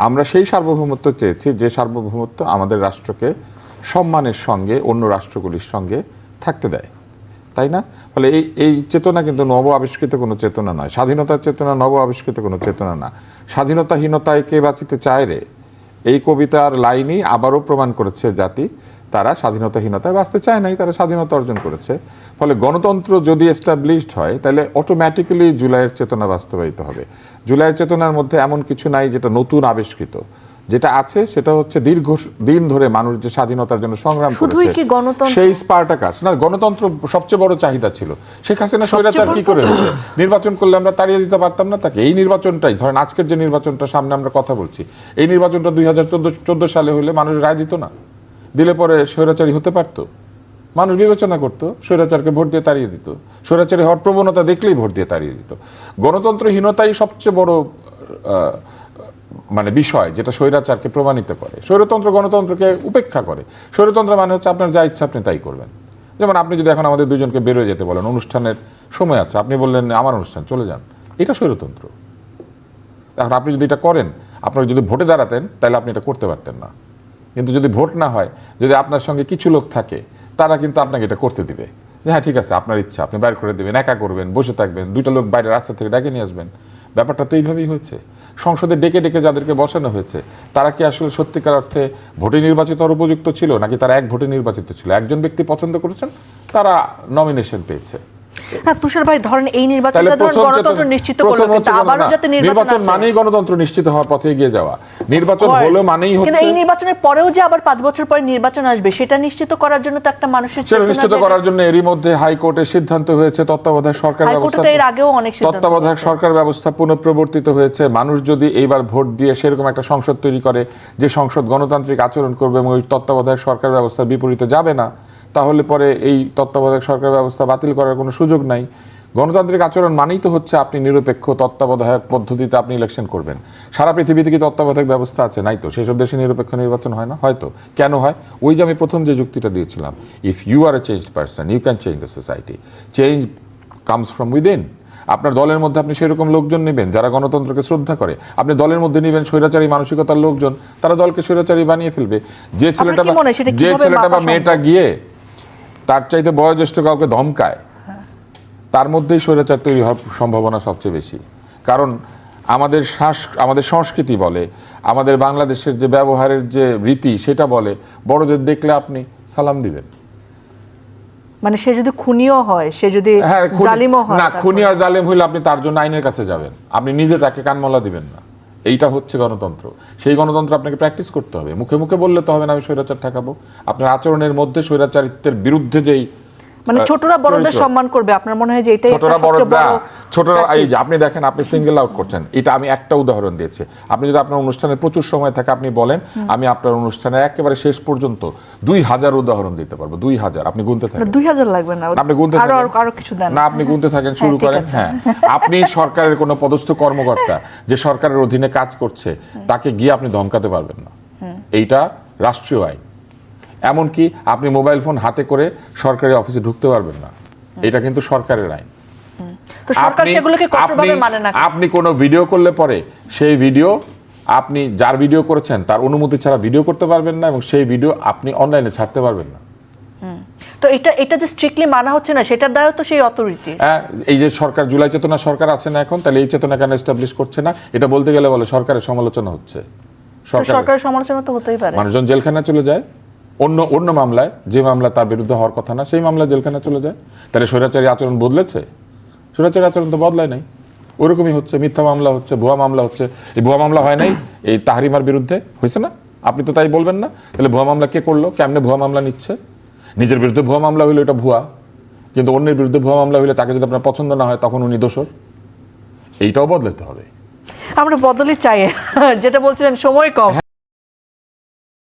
আমরা সেই সার্বভৌমত্ব চেয়েছি যে সার্বভৌমত্ব আমাদের রাষ্ট্রকে সম্মানের সঙ্গে অন্য রাষ্ট্রগুলির সঙ্গে থাকতে দেয়, তাই না? ফলে এই চেতনা কিন্তু নব আবিষ্কৃত কোনো চেতনা নয়। স্বাধীনতার চেতনা নব আবিষ্কৃত কোনো চেতনা না। স্বাধীনতাহীনতায় কে বাঁচিতে চায় রে, এই কবিতার লাইনই আবারও প্রমাণ করেছে জাতি তারা স্বাধীনতাহীনতায় বাঁচতে চায় নাই, তারা স্বাধীনতা অর্জন করেছে। ফলে গণতন্ত্র যদি এস্টাবলিশড হয় তাহলে অটোমেটিক্যালি জুলাইয়ের চেতনা বাস্তবায়িত হবে। জুলাইয়ের চেতনার মধ্যে এমন কিছু নাই যেটা নতুন আবিষ্কৃত। যেটা আছে সেটা হচ্ছে দীর্ঘদিন ধরে মানুষ যে স্বাধীনতার জন্য সংগ্রাম করেছে, সেই স্পার্টাকাস না। গণতন্ত্র সবচেয়ে বড় চাহিদা ছিল। শেখ হাসিনা স্বৈরাচার কি করে হয়েছে? নির্বাচন করলে আমরা তাড়িয়ে দিতে পারতাম না তাকে? এই নির্বাচনটাই ধরেন, আজকের যে নির্বাচনটা সামনে আমরা কথা বলছি, এই নির্বাচনটা 2014 সালে হলে মানুষ রায় দিত না? দিলে পরে স্বৈরাচারী হতে পারতো? মানুষ বিবেচনা করতো, স্বৈরাচারকে ভোট দিয়ে তাড়িয়ে দিত। স্বৈরাচারী হওয়ার প্রবণতা দেখলেই ভোট দিয়ে তাড়িয়ে দিত। গণতন্ত্রহীনতাই সবচেয়ে বড় মানে বিষয় যেটা স্বৈরাচারকে প্রমাণিত করে। স্বৈরতন্ত্র গণতন্ত্রকে উপেক্ষা করে। স্বৈরতন্ত্র মানে হচ্ছে আপনার যা ইচ্ছা আপনি তাই করবেন। যেমন আপনি যদি এখন আমাদের দুজনকে বেরোয় যেতে বলেন, অনুষ্ঠানের সময় আছে, আপনি বললেন আমার অনুষ্ঠান, চলে যান, এটা স্বৈরতন্ত্র। এখন আপনি যদি এটা করেন, আপনার যদি ভোটে দাঁড়াতেন তাহলে আপনি এটা করতে পারতেন না। কিন্তু যদি ভোট না হয়, যদি আপনার সঙ্গে কিছু লোক থাকে, তারা কিন্তু আপনাকে এটা করতে দিবে যে হ্যাঁ ঠিক আছে, আপনার ইচ্ছা, আপনি বাইর করে দেবেন, একা করবেন, বসে থাকবেন, 2টা লোক বাইরে রাস্তা থেকে ডেকে নিয়ে আসবেন। ব্যাপারটা তো এইভাবেই হয়েছে। সংসদে ডেকে ডেকে যাদেরকে বসানো হয়েছে তারা কি আসলে সত্যিকার অর্থে ভোটে নির্বাচিত হওয়ার উপযুক্ত ছিল, নাকি তারা এক ভোটে নির্বাচিত ছিল? একজন ব্যক্তি পছন্দ করেছেন, তারা নমিনেশন পেয়েছে। হ্যাঁ তুষার ভাই, ধরেন এই তাহলে নির্বাচনটা ধরেন প্রথম গণতন্ত্র চেতনা- নিশ্চিত প্রথম করলো, হচ্ছে কিন্তু আবারও না, যাতে নির্বাচন আসে। মানেই গণতন্ত্র নিশ্চিত হওয়ার পথে এগিয়ে যাওয়া। নির্বাচন Of course, হলো মানেই কিন্তু হচ্ছে এই নির্বাচনের পরেও যে আবার 5 বছর পরে নির্বাচন আসবে সেটা নিশ্চিত করার জন্য তো একটা মানুষের সেটা চেতনা নিশ্চিত জাগে। করার জন্য এরই মধ্যে হাইকোর্টের সিদ্ধান্ত হয়েছে, তত্ত্বাবধায়ক সরকার হাইকোর্টে ব্যবস্থা, তো এর আগেও অনেক সিদ্ধান্ত তত্ত্বাবধায়ক হয়েছে। সরকার ব্যবস্থা পুনঃপ্রবর্তিত হয়েছে। মানুষ যদি এইবার ভোট দিয়ে সেরকম একটা সংসদ তৈরি করে যে সংসদ গণতান্ত্রিক আচরণ করবে এবং ওই তত্ত্বাবধায়ক সরকার ব্যবস্থার বিপরীতে যাবে না, তাহলে পরে এই তত্ত্বাবধায়ক সরকার ব্যবস্থা বাতিল করার কোনো সুযোগ নাই। গণতান্ত্রিক আচরণ মানেই তো হচ্ছে আপনি নিরপেক্ষ তত্ত্বাবধায়ক পদ্ধতিতে আপনি ইলেকশন করবেন। সারা পৃথিবীতে কি তত্ত্বাবধায়ক ব্যবস্থা আছে? নাই তো। সেসব দেশে নিরপেক্ষ নির্বাচন হয় না? হয়তো। কেন হয়? ওই যে আমি প্রথম যে যুক্তিটা দিয়েছিলাম, if you are a change person you can change the society. Change comes from within. আপনার দলের মধ্যে আপনি সেরকম লোকজন নেবেন যারা গণতন্ত্রকে শ্রদ্ধা করে। আপনি দলের মধ্যে নেবেন স্বৈরাচারী মানসিকতার লোকজন, তারা দলকে স্বৈরাচারী বানিয়ে ফেলবে। যে ছেলেটা কি মনে হয় সেটা যে কিভাবে ছেলেটা বা মাপা মেয়েটা সম্ভব? গিয়ে তার চাইতে বয়োজ্যেষ্ঠ কাউকে ধমকায়, তার মধ্যেই স্বৈরাচার তৈরি হওয়ার সম্ভাবনা সবচেয়ে বেশি। কারণ আমাদের সংস্কৃতি বলে, আমাদের বাংলাদেশের যে ব্যবহারের যে রীতি সেটা বলে, বড়দের দেখলে আপনি সালাম দিবেন। মানে সে যদি খুনিও হয়, সে যদি হ্যাঁ, জালিমও হয়, না, তারপরে- খুনি আর জালেম হইলে আপনি তার জন্য আইনের কাছে যাবেন, আপনি নিজে তাকে কানমলা দিবেন না। এইটা হচ্ছে গণতন্ত্র। সেই গণতন্ত্র আপনাকে প্র্যাকটিস করতে হবে। মুখে মুখে বললে তো হবে না আমি স্বৈরাচার ঠেকাবো। আপনার আচরণের মধ্যে স্বৈরাচারিত্বের বিরুদ্ধে যেই মানে ছোটরা বড়দের চরিত্র। সম্মান করবে, আপনার মনে হয় যে এটাই একটা ছোটরা সবচেয়ে বড়রা, বড় ছোটরা এই যে practice? আপনি দেখেন, আপনি সিঙ্গেল আউট করছেন, এটা আমি একটা উদাহরণ দিয়েছি। আপনি যদি আপনার অনুষ্ঠানে প্রচুর সময় থাকে আপনি বলেন, আমি আপনার অনুষ্ঠানে একেবারে শেষ পর্যন্ত 2000 উদাহরণ দিতে পারবো। 2000 আপনি গুনতে থাকেন। 2000 লাগবে না, আপনি গুনতে আরো থাকেন। আরো কিছু দেন। না, আপনি গুনতে থাকেন, শুরু ঠিক করেন। আছে। হ্যাঁ, আপনি সরকারের কোনো পদস্থ কর্মকর্তা যে সরকারের অধীনে কাজ করছে তাকে গিয়ে আপনি ধমকাতে পারবেন না। এইটা রাষ্ট্রীয় আইন। এমনকি আপনি মোবাইল ফোন হাতে করে সরকারি অফিসে ঢুকতে পারবেন না। এটা কিন্তু সরকারের আইন। তো সরকার সেগুলোকে কঠোরভাবে মানে না। আপনি কোনো ভিডিও করলে পরে সেই ভিডিও আপনি যার ভিডিও করেছেন তার অনুমতি ছাড়া ভিডিও করতে পারবেন না, এবং সেই ভিডিও আপনি অনলাইনে ছাড়তে পারবেন না। তো এটা যে স্ট্রিক্টলি মানা হচ্ছে না, সেটার দায়ও তো সেই অথরিটি। হ্যাঁ, এই যে সরকার জুলাই চেতনা সরকার আছে না এখন, তাহলে এই চেতনা কেন এস্টাবলিশ করছে না? এটা বলতে গেলে বলে সরকারের সমালোচনা হচ্ছে। সরকারের সমালোচনা তো হতেই পারে। মানুষজন জেলখানায় চলে যায় অন্য মামলায়, যে মামলা তার বিরুদ্ধে হওয়ার কথা না সেই মামলায় জেলখানায় চলে যায়। তাহলে স্বৈরাচারী আচরণ বদলেছে? স্বৈরাচারী আচরণ তো বদলায় নাই, ওরকমই হচ্ছে। মিথ্যা মামলা হচ্ছে, ভুয়া মামলা হচ্ছে। এই ভুয়া মামলা হয় নাই এই তাহরিমার বিরুদ্ধে, হয়েছে না? আপনি তো তাই বলবেন না? তাহলে ভুয়া মামলা কে করলো? কেমনে ভুয়া মামলা নিচ্ছে? নিজের বিরুদ্ধে ভুয়া মামলা হইলে এটা ভুয়া, কিন্তু অন্যের বিরুদ্ধে ভুয়া মামলা হইলে তাকে যদি আপনার পছন্দ না হয় তখন উনি দোষর। এইটাও বদলাতে হবে। আমরা বদলই চাই, যেটা বলছিলেন সময় কম।